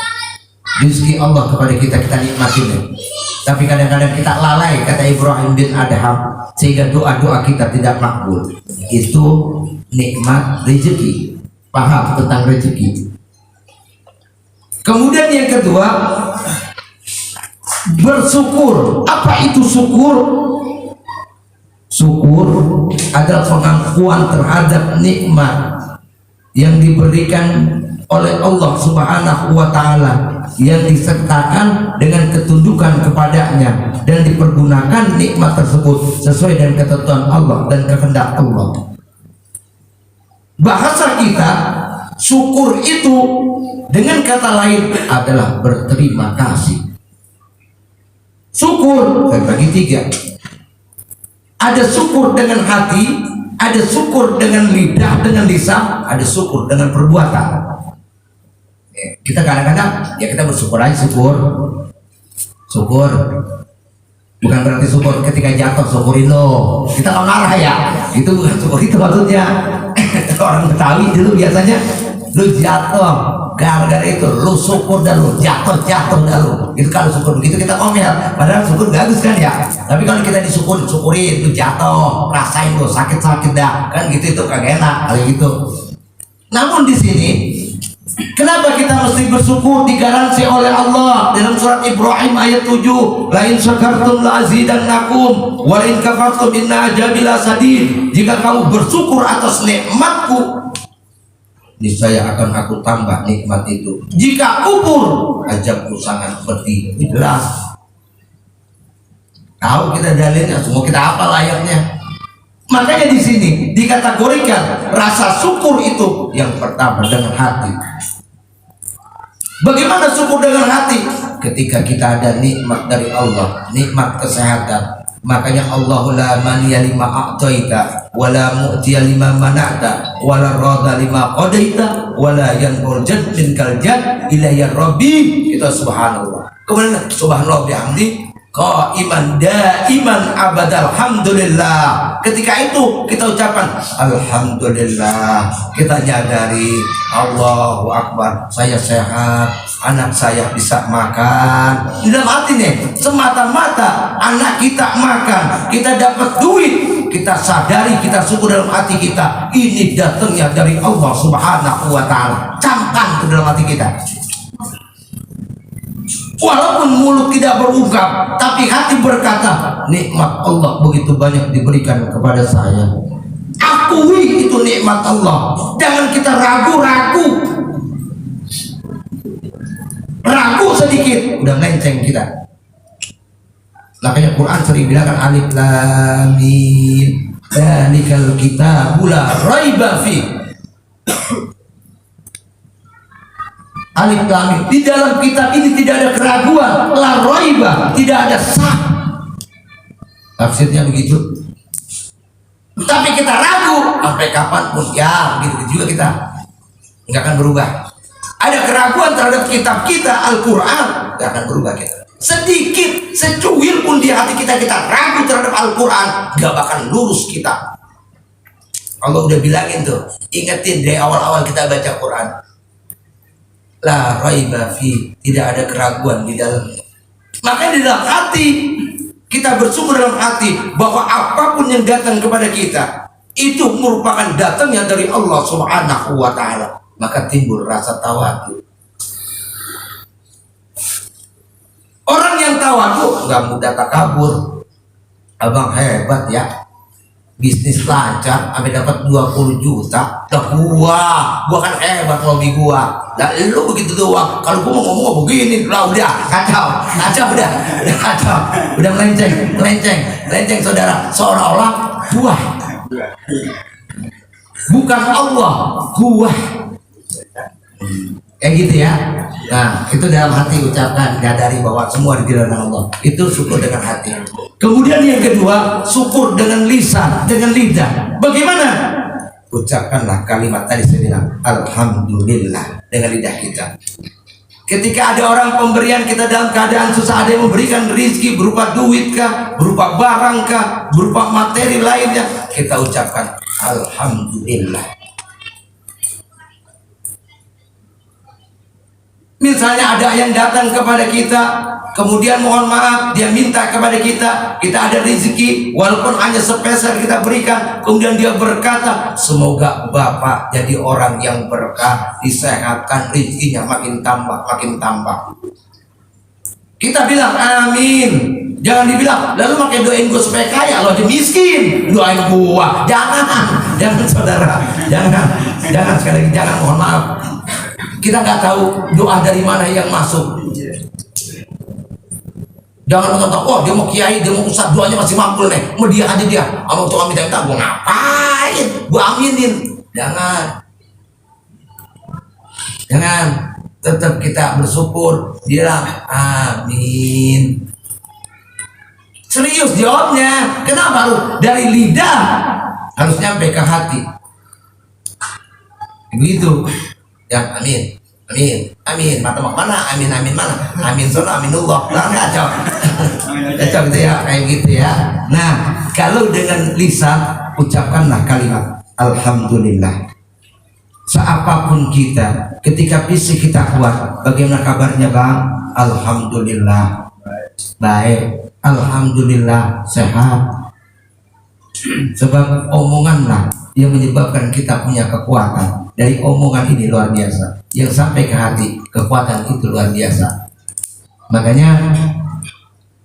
Rezeki Allah kepada kita nikmatin. Tapi kadang-kadang kita lalai, kata Ibrahim bin Adham, sehingga doa-doa kita tidak makbul. Itu nikmat rezeki. Paham tentang rezeki. Kemudian yang kedua, bersyukur. Apa itu syukur? Syukur adalah pengakuan terhadap nikmat yang diberikan oleh Allah Subhanahu wa Ta'ala, yang disertakan dengan ketundukan kepadanya dan dipergunakan nikmat tersebut sesuai dengan ketentuan Allah dan kehendak Allah. Bahasa kita, syukur itu dengan kata lain adalah berterima kasih. Syukur terbagi tiga. Ada syukur dengan hati, ada syukur dengan lidah, dengan lisan, ada syukur dengan perbuatan. Kita kadang-kadang ya kita bersyukur aja, syukur bukan berarti syukur ketika jatuh syukurin lo, kita kalau marah ya itu bukan syukur, itu maksudnya. Orang Betawi dulu biasanya lu jatuh gara-gara itu lu syukur dan lu jatuh dah lu, itu kalau syukur begitu kita ngomel, padahal syukur bagus kan ya. Tapi kalau kita syukurin lu jatuh, rasain lu sakit dah kan gitu, itu kagak enak kalau gitu. Namun di sini kenapa kita mesti bersyukur? Digaransi oleh Allah dalam surat Ibrahim ayat 7, lain syakartum la azidannakum wa lain kafartum inna azabi lasadid. Jika kamu bersyukur atas nikmatku, niscaya akan aku tambah nikmat itu. Jika kufur, azabku sangat pedih. Itu jelas. Tahu kita dalilnya, semua kita hafal ayatnya. Makanya di sini dikategorikan rasa syukur itu yang pertama dengan hati. Bagaimana syukur dengan hati? Ketika kita ada nikmat dari Allah, nikmat kesehatan. Makanya Allahu la maniya lima a'taita wa la mu'tiya lima mana'ta wa la radha lima qadaita wa la yanfur jad minkal jad ilayya rabbi. Kita subhanallah. Kemudian subhanallah bihamdi qaiman daiman abadal hamdulillah. Ketika itu kita ucapkan alhamdulillah, kita nyadari Allahu akbar, saya sehat, anak saya bisa makan. Di dalam hati nih, semata-mata anak kita makan, kita dapat duit, kita sadari, kita syukur dalam hati kita, ini datangnya dari Allah Subhanahu wa Ta'ala. Camkan ke dalam hati kita. Walaupun mulut tidak berungkap, tapi hati berkata, nikmat Allah begitu banyak diberikan kepada saya. Akui itu nikmat Allah. Jangan kita ragu-ragu. Ragu sedikit, udah melenceng kita. Makanya Quran sering bilang kan, alif lam mim dzalikal kitabul la raiba fi. Alif lam mim, di dalam kitab ini tidak ada keraguan, la raiba, tidak ada sak. Tafsirnya begitu. Tapi kita ragu sampai kapanpun, ya begitu juga kita nggak akan berubah. Ada keraguan terhadap kitab kita Al-Quran, nggak akan berubah kita. Sedikit, secuil pun di hati kita ragu terhadap Al-Quran, nggak bakal lurus kita. Allah udah bilangin tuh, ingetin dari awal-awal kita baca Quran. La raiba fi, tidak ada keraguan di dalamnya. Makanya di dalam hati kita bersyukur dalam hati bahwa apapun yang datang kepada kita itu merupakan datangnya dari Allah Subhanahu wa Ta'ala. Maka timbul rasa tawadhu. Orang yang tawadhu nggak mudah takabur. Abang hebat ya, bisnis lancar sampai dapat 20 juta. Lah gua kan hebat lobby gua. Lah lu begitu doang. Kalau gua mau ngomong begini, lah udah kacau udah kacau. Udah melenceng saudara. Seolah-olah gua bukan Allah, gua. Kayak gitu ya. Nah, itu dalam hati ucapkan, sadari bahwa semua dijalankan Allah. Itu syukur dengan hati. Kemudian yang kedua, syukur dengan lisan, dengan lidah. Bagaimana? Ucapkanlah kalimat tadi saya bilang, alhamdulillah, dengan lidah kita. Ketika ada orang pemberian kita dalam keadaan susah, ada yang memberikan rezeki berupa duit kah, berupa barang kah, berupa materi lainnya, kita ucapkan alhamdulillah. Misalnya ada yang datang kepada kita, kemudian mohon maaf, dia minta kepada kita, kita ada rezeki, walaupun hanya sepeser kita berikan, kemudian dia berkata, semoga Bapak jadi orang yang berkah, disehatkan, rezekinya makin tambah, makin tambah. Kita bilang amin. Jangan dibilang, lalu makin doain gue supaya kaya, lo aja miskin, doain gua. Jangan saudara, jangan sekali lagi, jangan, mohon maaf. Kita nggak tahu doa dari mana yang masuk. Jangan nonton, oh dia mau kiai, dia mau ustadz, doanya masih mampu nih, mau dia aja dia, mau tukang minta-minta, gue ngapain, gue aminin. Jangan, tetap kita bersyukur, bilang amin. Serius jawabnya, kenapa harus dari lidah, harus nyampe ke hati. Begitu. Ya, amin, mata mana, amin mana, amin sono, aminullah, lah kacau, kacau gitu ya, kayak gitu ya. Nah, kalau dengan lisan ucapkanlah kalimat alhamdulillah. Seapapun kita, ketika fisik kita kuat, bagaimana kabarnya bang? Alhamdulillah, baik, alhamdulillah, sehat. Sebab omonganlah yang menyebabkan kita punya kekuatan. Dari omongan ini luar biasa, yang sampai ke hati, kekuatan itu luar biasa. Makanya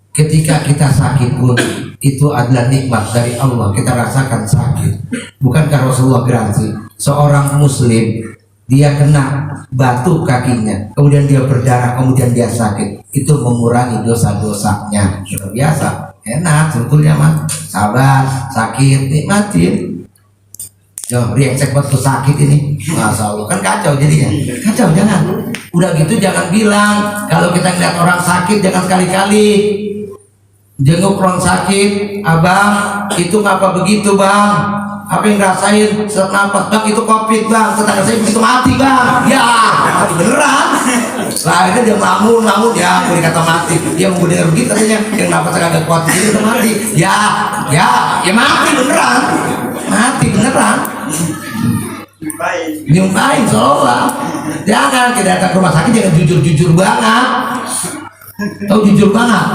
ketika kita sakit pun itu adalah nikmat dari Allah. Kita rasakan sakit. Bukankah Rasulullah garansi seorang muslim, dia kena batu kakinya, kemudian dia berdarah, kemudian dia sakit, itu mengurangi dosa-dosanya. Luar biasa, enak sebetulnya mah. Sabar, sakit, nikmatin. Yo, reaksek buat sakit ini, masya Allah, kan kacau jadinya. Kacau, jangan. Udah gitu jangan bilang kalau kita ngeliat orang sakit, jangan sekali-kali jenguk orang sakit. Abang, itu ngapa begitu bang? Apa yang rasain? Sesak nafas bang, itu covid bang. Tetangga saya begitu mati bang. Ya, mati beneran. Lah akhirnya dia namun ya, gue dikata mati. Dia mau dengar begitu katanya, yang nafasnya agak kuat jadi udah mati. Ya mati beneran. Mati beneran. Nyumpain seolah. Jangan kita datang ke rumah sakit jangan jujur banget. Tahu jujur banget.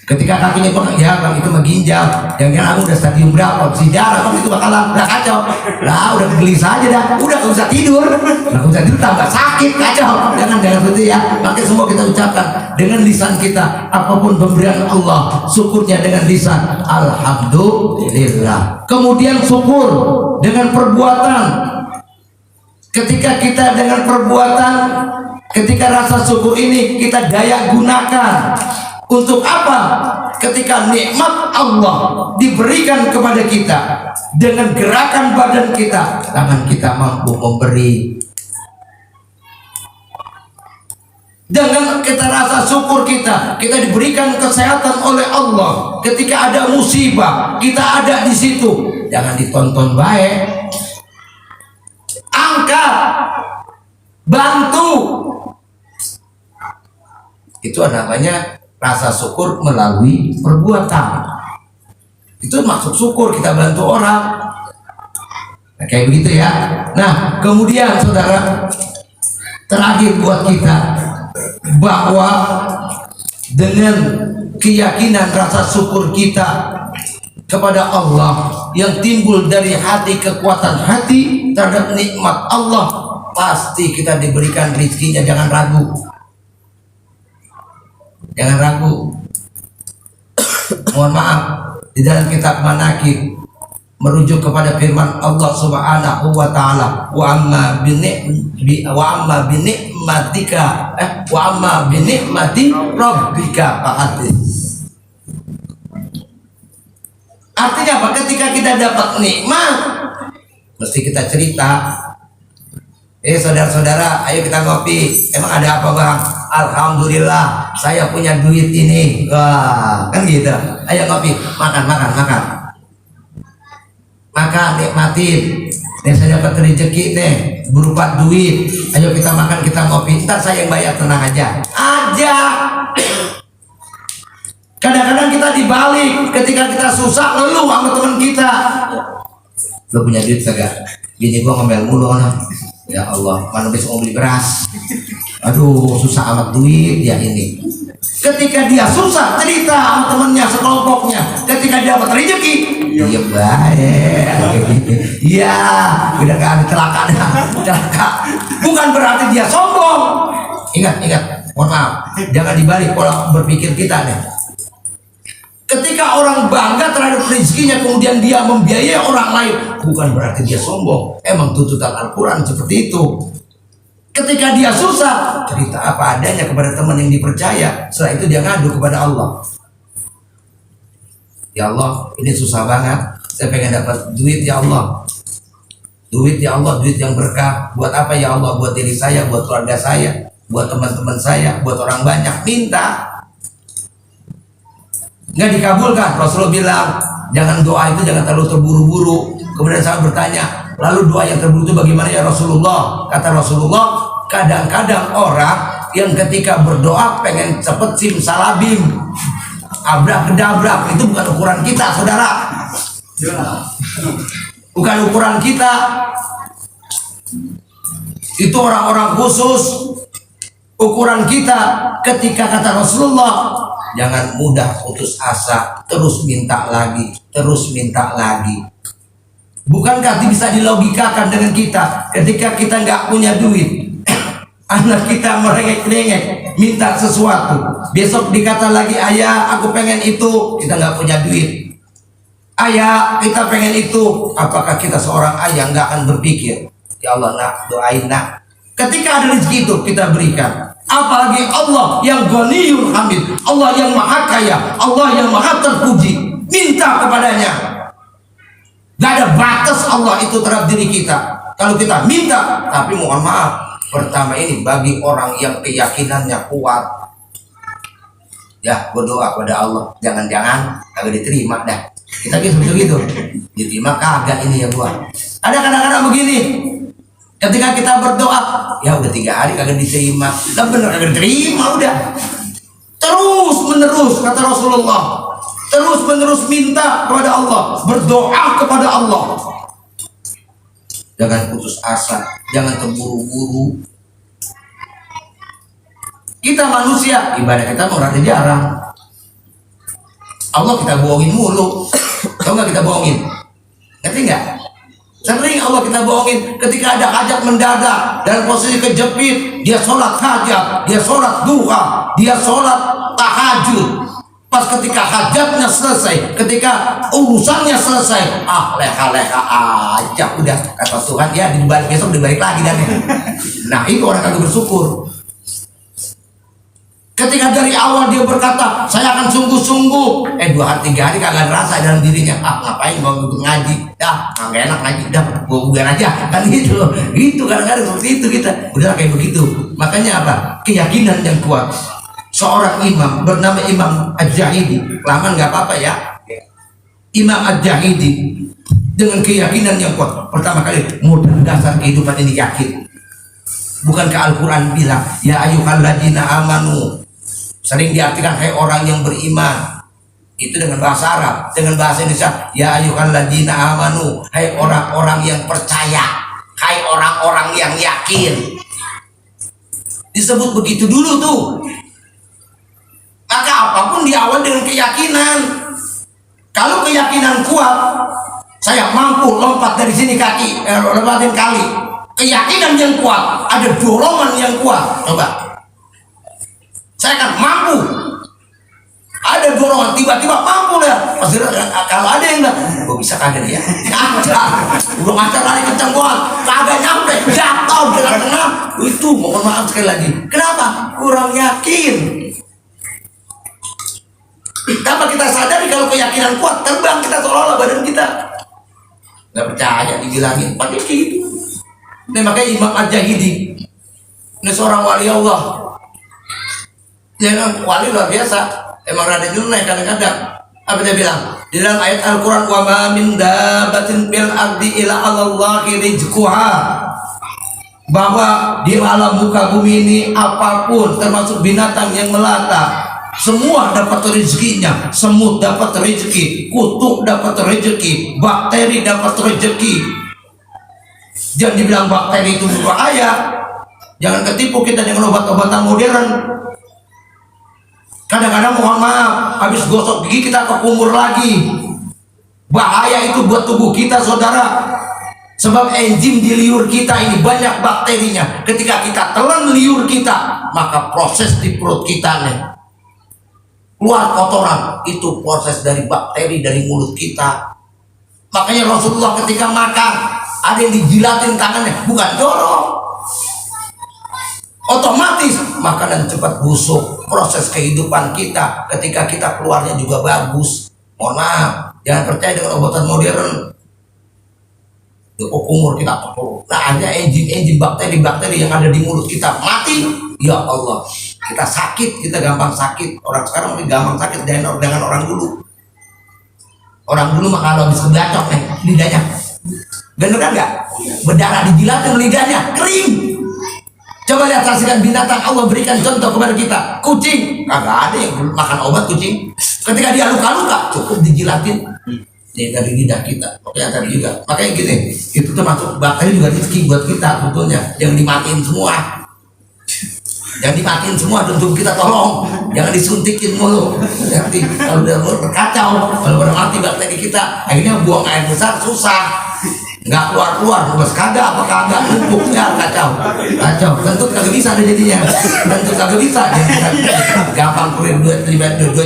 Ketika kakinya bang, ya bang itu mah ginjal. Jangan aku udah stadium berapa? Sejarah bang itu bakalan udah kacau. Lah udah gelisah aja dah. Udah gak usah tidur. Gak usah tidur tambah sakit kacau. Jangan begitu ya. Makanya semua kita ucapkan dengan lisan kita. Apapun pemberian Allah, syukurnya dengan lisan. Alhamdulillah. Kemudian syukur dengan perbuatan. Ketika kita dengan perbuatan, ketika rasa syukur ini kita daya gunakan. Untuk apa? Ketika nikmat Allah diberikan kepada kita dengan gerakan badan kita, tangan kita mampu memberi. Dengan kita rasa syukur kita diberikan kesehatan oleh Allah. Ketika ada musibah, kita ada di situ. Jangan ditonton baik. Angkat, bantu. Itu namanya rasa syukur melalui perbuatan. Itu maksud syukur, kita bantu orang. Nah, kayak begitu ya. Nah, kemudian saudara, terakhir buat kita, bahwa dengan keyakinan rasa syukur kita kepada Allah yang timbul dari hati, kekuatan hati terhadap nikmat Allah, pasti kita diberikan rezekinya. Jangan ragu. Jangan ragu. Mohon maaf, di dalam kitab Manaqib merujuk kepada firman Allah Subhanahu wa taala, wa amma bi ni'mati rabbika fahadits. Artinya apa? Ketika kita dapat nikmat, mesti kita cerita. Saudara-saudara, ayo kita ngopi. Emang ada apa bang? Alhamdulillah, saya punya duit ini. Wah, kan gitu. Ayo ngopi, makan. Makan, nikmatin. Nih saya dapat rezeki nih berupa duit. Ayo kita makan, kita ngopi. Ntar saya yang bayar, tenang aja. Kadang-kadang kita dibalik, ketika kita susah ngeluh sama teman kita. Lo punya duit kagak? Bini gua ngomel mulu nah. Ya Allah, mana besok mau beli beras? Aduh, susah amat duit ya ini. Ketika dia susah cerita sama temennya sekelompoknya. Ketika dia dapat rezeki, dia baik. Iya, udah gak ada celaka. Bukan berarti dia sombong. Ingat, mohon maaf, jangan dibalik pola berpikir kita nih. Ketika orang bangga terhadap rezekinya kemudian dia membiayai orang lain, bukan berarti dia sombong. Emang tuntutan Al-Quran seperti itu. Ketika dia susah, cerita apa adanya kepada teman yang dipercaya. Setelah itu dia ngadu kepada Allah. Ya Allah, ini susah banget. Saya pengen dapat duit ya Allah. Duit ya Allah, duit yang berkah. Buat apa ya Allah? Buat diri saya, buat keluarga saya, buat teman-teman saya, buat orang banyak. Minta. Nggak dikabulkan. Rasulullah bilang, jangan doa itu jangan terlalu terburu-buru. Kemudian saya bertanya, lalu doa yang terburu itu bagaimana ya Rasulullah? Kata Rasulullah, kadang-kadang orang yang ketika berdoa pengen cepet simsalabim, abrak-kedabrak, itu bukan ukuran kita, saudara. Bukan ukuran kita. Itu orang-orang khusus. Ukuran kita ketika kata Rasulullah, jangan mudah putus asa, terus minta lagi. Bukankah bisa dilogikakan dengan kita ketika kita nggak punya duit, anak kita merengek-rengek minta sesuatu, besok dikata lagi ayah aku pengen itu, kita nggak punya duit. Ayah kita pengen itu, apakah kita seorang ayah nggak akan berpikir ya Allah nak doain nak, ketika ada rezeki itu kita berikan. Apalagi Allah yang Ghaniyun Hamid, Allah yang maha kaya, Allah yang maha terpuji, minta kepadanya. Gak ada batas Allah itu terhadap diri kita. Kalau kita minta, tapi mohon maaf, pertama ini bagi orang yang keyakinannya kuat. Ya, berdoa kepada Allah, jangan-jangan kagak diterima dah. Kita gitu, diterima kagak ini ya gua. Ada kadang-kadang begini. Ketika kita berdoa, ya udah 3 hari kagak diterima, lah bener kagak diterima udah. Terus menerus kata Rasulullah, terus menerus minta kepada Allah, berdoa kepada Allah. Jangan putus asa, jangan terburu-buru. Kita manusia, ibadah kita mau rada jarang. Allah kita bohongin mulu. Tahu nggak kita bohongin? Ngerti nggak? Sering Allah kita bohongin. Ketika ada hajat mendadak dalam posisi kejepit, dia sholat hajat, dia sholat duha, dia sholat tahajud. Pas ketika hajatnya selesai, ketika urusannya selesai, leha-leha aja udah kata Tuhan, ya dibalik besok dibalik lagi dan nah itu orang kagak bersyukur. Ketika dari awal dia berkata saya akan sungguh-sungguh, 2 hari 3 hari kagak ngerasa dalam dirinya, ngapain mau ngaji, nggak enak ngaji, gua bubar aja kan gitu kadang-kadang seperti itu kita udah kayak begitu. Makanya apa? Keyakinan yang kuat. Seorang imam bernama Imam Al-Jahidi, kelamaan nggak apa-apa ya. Imam Al-Jahidi dengan keyakinan yang kuat, pertama kali modal dasar kehidupan ini yakin. Bukankah Al-Quran bilang ya ayyuhalladzina amanu, sering diartikan hai orang yang beriman, itu dengan bahasa Arab. Dengan bahasa Indonesia ya ayyuhalladzina amanu, hai orang-orang yang percaya, hai orang-orang yang yakin. Disebut begitu dulu tuh. Maka apapun diawali dengan keyakinan. Kalau keyakinan kuat, saya mampu lompat dari sini lempatin kali. Keyakinan yang kuat, ada dorongan yang kuat. Coba, saya akan mampu. Ada dorongan, tiba-tiba mampu ya. Pasti kalau ada yang bilang, gua bisa kagak ya? Ada, belum ada lari kencang gua, kagak nyampe, jatuh dengan tengah. Itu mohon maaf sekali lagi. Kenapa? Kurang yakin. Tanpa kita sadari kalau keyakinan kuat, terbang kita seolah-olah badan kita. Nggak percaya dibilangin, pakai gitu. Nah, makanya Imam Al-Jahidi ini seorang wali Allah. Dia kan wali luar biasa. Emang rada nyunai kadang-kadang. Apa dia bilang? Di dalam ayat Al-Quran, wa ma min dabbatin fil ardi illa 'alallahi rizquha. Bahwa di alam muka bumi ini apapun termasuk binatang yang melata semua dapat rezekinya. Semut dapat rezeki, kutu dapat rezeki, bakteri dapat rezeki. Jangan dibilang bakteri itu berbahaya. Jangan ketipu kita dengan obat-obatan modern. Kadang-kadang mohon maaf, habis gosok gigi kita kekumur lagi. Bahaya itu buat tubuh kita, saudara. Sebab enzim di liur kita ini banyak bakterinya. Ketika kita telan liur kita, maka proses di perut kita nih keluar kotoran, itu proses dari bakteri dari mulut kita. Makanya Rasulullah ketika makan ada yang dijilatin tangannya, bukan jorok. Otomatis makanan cepat busuk. Proses kehidupan kita ketika kita keluarnya juga bagus. Mohon maaf, jangan percaya dengan obatan modern. Kumur kita terpuruk. Nah, hanya enzim bakteri yang ada di mulut kita mati. Ya Allah, kita sakit, kita gampang sakit. Orang sekarang lebih gampang sakit dengan orang dulu. Orang dulu mah kalau habis kebacok nih lidahnya, bener kan nggak? Berdarah dijilatin lidahnya kering. Coba lihat, saksikan binatang Allah berikan contoh kepada kita. Kucing, kagak ada yang makan obat kucing. Ketika dia luka-luka, cukup dijilatin. Ini dari lidah kita. Makanya tadi juga. Makanya gini, itu termasuk bakteri juga rezeki buat kita sebetulnya. Jangan dimatiin semua. Jangan dimatiin semua, tentu kita tolong. Jangan disuntikin mulu. Nanti kalau udah berkacau, kalau udah mati bakteri kita, akhirnya buang air besar susah. Nggak keluar bos kagak apa kagak numpuk ya, kacau kentut kagak bisa ada jadinya, kentut kagak bisa gampang keluar 2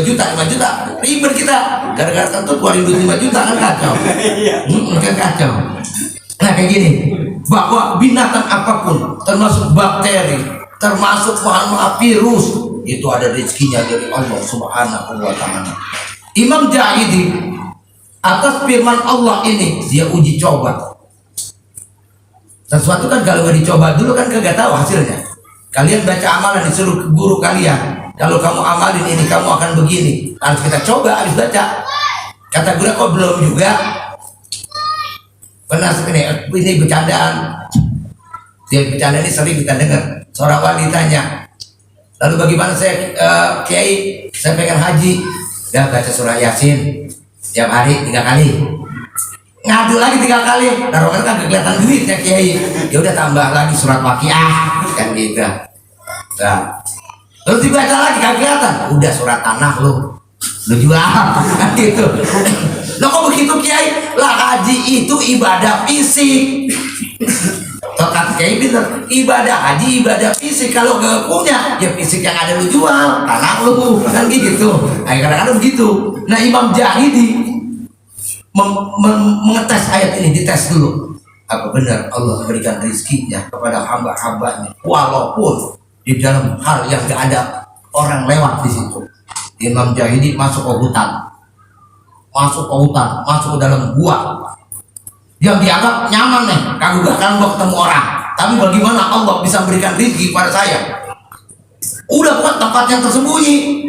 juta 5 juta ribet kita gara-gara kentut keluarin 5 juta kan kacau. Kan kacau. Nah kayak gini, bahwa binatang apapun termasuk bakteri, termasuk virus, itu ada rezekinya dari Allah Subhanahu wa Ta'ala. Imam Jahidi atas firman Allah ini dia uji coba. Sesuatu kan kalau nggak dicoba dulu kan kagak tahu hasilnya. Kalian baca amalan disuruh ke guru kalian, kalau kamu amalin ini kamu akan begini. Harus kita coba, habis baca. Kata guru kok belum juga. Pernah ini bercandaan. Dia bercanda ini sering kita dengar. Seorang wanitanya, lalu bagaimana saya kiai, saya pengen haji, ya baca surah Yasin tiap hari 3 kali, ngadu lagi 3 kali, taruhan kan kelihatan duitnya kiai, ya udah tambah lagi surat Waqiah kan gitu. Nah, terus dibaca lagi kagak kelihatan, udah surat tanah lu jual kan gitu. Lo kok begitu kiai? Lah haji itu ibadah fisik. Tokat kiai bener, ibadah haji ibadah fisik. Kalau gak punya ya fisik yang ada lu jual, tanah lu kan gitu. Kadang-kadang begitu. Nah Imam Jahidi mengetes ayat ini, dites dulu apa benar Allah berikan rezekinya kepada hamba-hambanya walaupun di dalam hal yang gak ada orang lewat di situ. Imam Jahidi masuk ke hutan, masuk ke dalam gua yang dianggap nyaman nih, kagak bakal gua ketemu orang, tapi bagaimana Allah bisa memberikan rezeki pada saya? Udah buat tempat yang tersembunyi.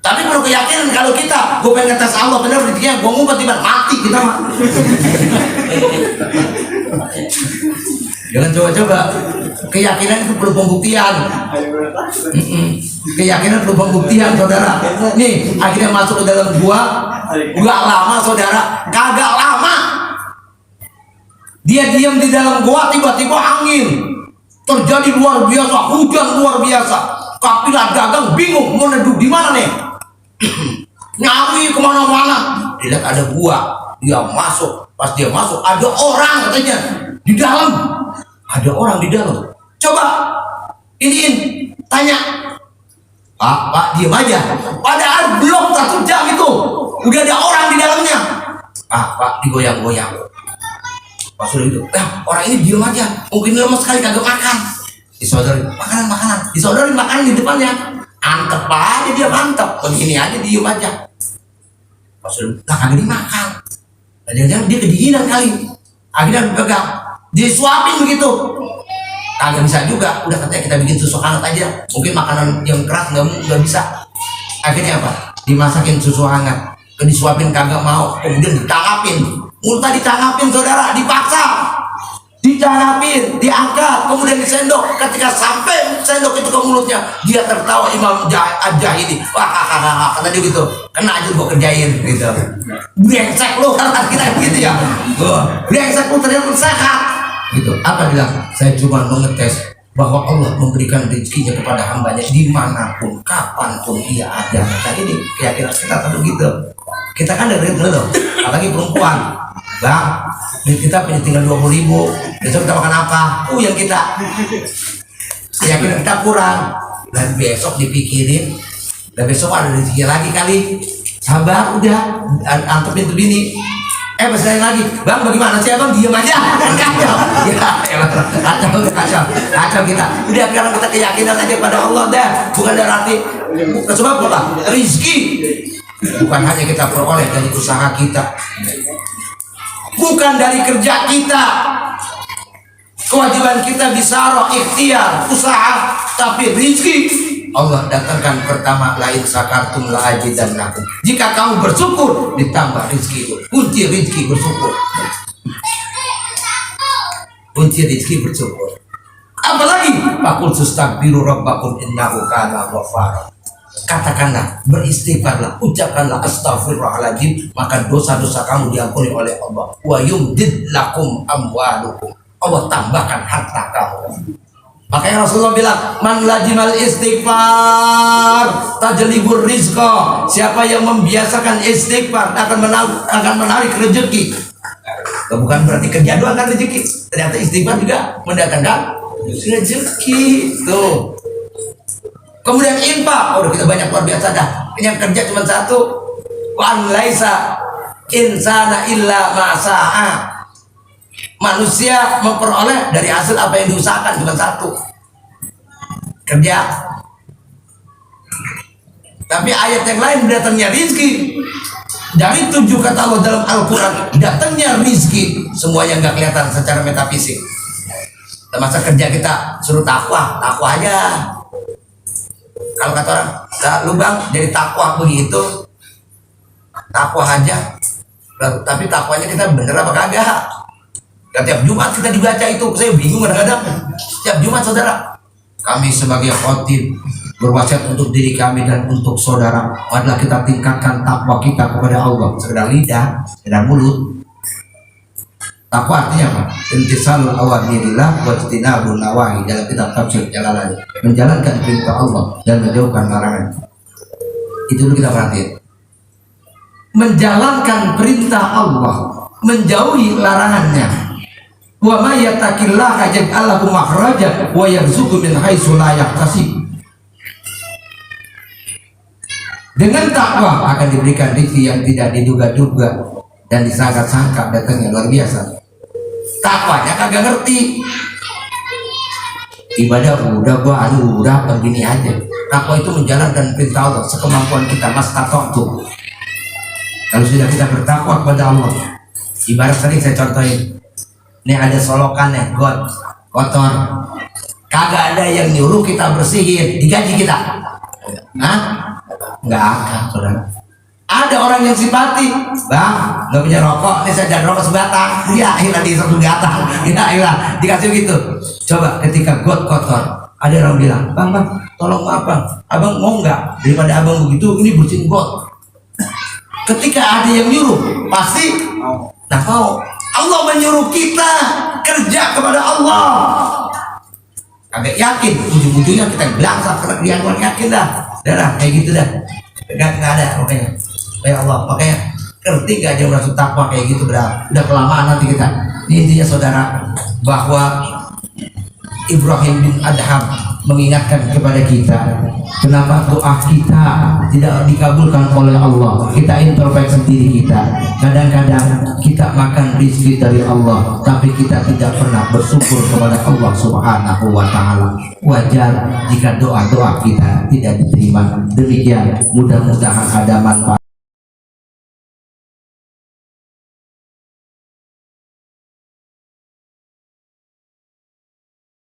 Tapi perlu keyakinan kalau kita, gue pengen ngetes Allah benar rezekinya, gue ngumpet tiba mati kita mah. Jangan coba-coba. Keyakinan itu perlu pembuktian. Keyakinan perlu pembuktian, saudara. Nih, akhirnya masuk ke dalam gua lama, saudara. Kagak lama. Dia diam di dalam gua, tiba-tiba angin terjadi luar biasa, hujan luar biasa. Kapilah dagang bingung mau neduh di mana nih. Nyari kemana-mana, dilihat ada gua, dia masuk. Pas dia masuk ada orang katanya di dalam, ada orang di dalam. Coba iniin, tanya. Pak diam aja. Padahal belum 1 jam itu udah ada orang di dalamnya. Pak digoyang-goyang. Pas sudah itu, orang ini diam aja. Mungkin lama sekali kagak makan. Disodorin makanan, disodorin makanan di depannya. Antep aja dia, mantep. Begini aja diem aja. Pas sudah kagak dimakan. Jangan-jangan dia kedinginan kali. Akhirnya pegang. disuapin begitu. Kagak bisa juga, udah katanya kita bikin susu hangat aja, mungkin makanan yang keras nggak bisa. Akhirnya apa? Dimasakin susu hangat, disuapin kagak mau, kemudian ditangapin, multa ditangapin saudara, dipaksa, ditangapin, diangkat, kemudian disendok. Ketika sampai sendok itu ke mulutnya, dia tertawa Imam Al-Jahili, wah kata dia gitu, kena aja gua kerjain gitu. Brengsek lu, kalau kita gitu ya, brengsek lu ternyata sehat. Gitu. Apa bilang? Saya cuma mengetes bahwa Allah memberikan rezekinya kepada hambanya dimanapun, kapanpun ia ada. Nah ini keyakinan kita tentu gitu. Kita kan dari itu loh, apalagi perempuan. Bang, kita punya tinggal 20.000, besok kita makan apa? Yang kita keyakinan kita kurang. Dan besok dipikirin, dan besok ada rezeki lagi kali. Sabar, udah antepin tuh bini. Pas lain lagi, bang bagaimana sih abang, diem aja. Kacau kita. Udah sekarang kita keyakinan aja pada Allah dah, bukan dari arti sebab apa? Rizki bukan hanya kita peroleh dari usaha kita, bukan dari kerja kita. Kewajiban kita bisa ikhtiar, usaha, tapi rizki Allah datangkan pertama, lain sakartum la azidannakum. Jika kamu bersyukur, ditambah rizki itu. Kunci rizki bersyukur. Kunci rizki bersyukur. Apalagi faqul tastakbiru rabbakum innahu kana ghaffara. Katakanlah, beristighfarlah, ucapkanlah astaghfirullahaladzim, maka dosa-dosa kamu diampuni oleh Allah. Wa yumdid lakum amwalukum. Allah tambahkan harta kamu. Makanya Rasulullah bilang, man lajimal istighfar tajlibur rizqa. Siapa yang membiasakan istighfar akan menarik rezeki. Bukan berarti kerja doang kan rezeki. Ternyata istighfar juga mendatangkan rezeki. Tuh. Kemudian infak, udah kita banyak luar biasa dah. Yang kerja cuma satu, wan laisa insana illa ma sa'a. Manusia memperoleh dari hasil apa yang diusahakan cuma satu, kerja. Tapi ayat yang lain datangnya rizki. Dari 7 kata Allah dalam Al-Quran datangnya rizki, semuanya nggak kelihatan secara metafisik. Termasuk kerja kita suruh takwa aja. Kalau kata orang, lu bang jadi takwa begitu, takwa aja. Tapi takwanya kita bener apa kagak? Tiap Jumat kita dibaca itu, saya bingung kadang-kadang. Setiap Jumat saudara, kami sebagai khotib berwasiat untuk diri kami dan untuk saudara, adalah kita tingkatkan takwa kita kepada Allah. Sekedar lidah, sekedar mulut. Takwa artinya apa? Intisalul awamirillah wa ijtinabun nawahi, dalam kitab tafsir Jalalain. Menjalankan perintah Allah dan menjauhkan larangan. Itu dulu kita perhatiin. Menjalankan perintah Allah, menjauhi larangannya. Wa may yattaqillaha yaj'al lahu makhraja wa yarzuqhu min haitsu la yahtasib. Dengan takwa akan diberikan rezeki yang tidak diduga-duga dan disangka-sangka datangnya luar biasa. Takwanya kagak ngerti. Ibadah udah begini aja. Takwa itu menjalankan perintah Allah sekemampuan kita, mastata'tu. Kalau sudah kita bertakwa kepada Allah, ibarat sering saya contohin. Ini ada solokannya, got kotor, kagak ada yang nyuruh kita bersihin, digaji kita. Hah? Nggak akan, saudara. Ada orang yang simpati, bang, nggak punya rokok, ini saya jadi rokok sebatang, ya hilang di satu batang, ya hilang, dikasih gitu. Coba ketika got kotor, ada orang bilang, bang, tolong abang mau nggak? Daripada abang begitu, ini bersihin got. Ketika ada yang nyuruh, pasti nah mau. Allah menyuruh kita kerja kepada Allah. Kagak yakin, ujung-ujungnya kita bilang karena dia kurang yakin dah. Dah kayak gitu dah. Nggak ada makanya. Ya Allah, makanya ngerti gak aja merasa takwa kayak gitu udah kelamaan nanti kita. Ini intinya saudara, bahwa Ibrahim bin Adham mengingatkan kepada kita, kenapa doa kita tidak dikabulkan oleh Allah. Kita introspeksi diri kita. Kadang-kadang kita makan rezeki dari Allah, tapi kita tidak pernah bersyukur kepada Allah Subhanahu wa Ta'ala. Wajar jika doa-doa kita tidak diterima. Demikian, mudah-mudahan ada manfaat.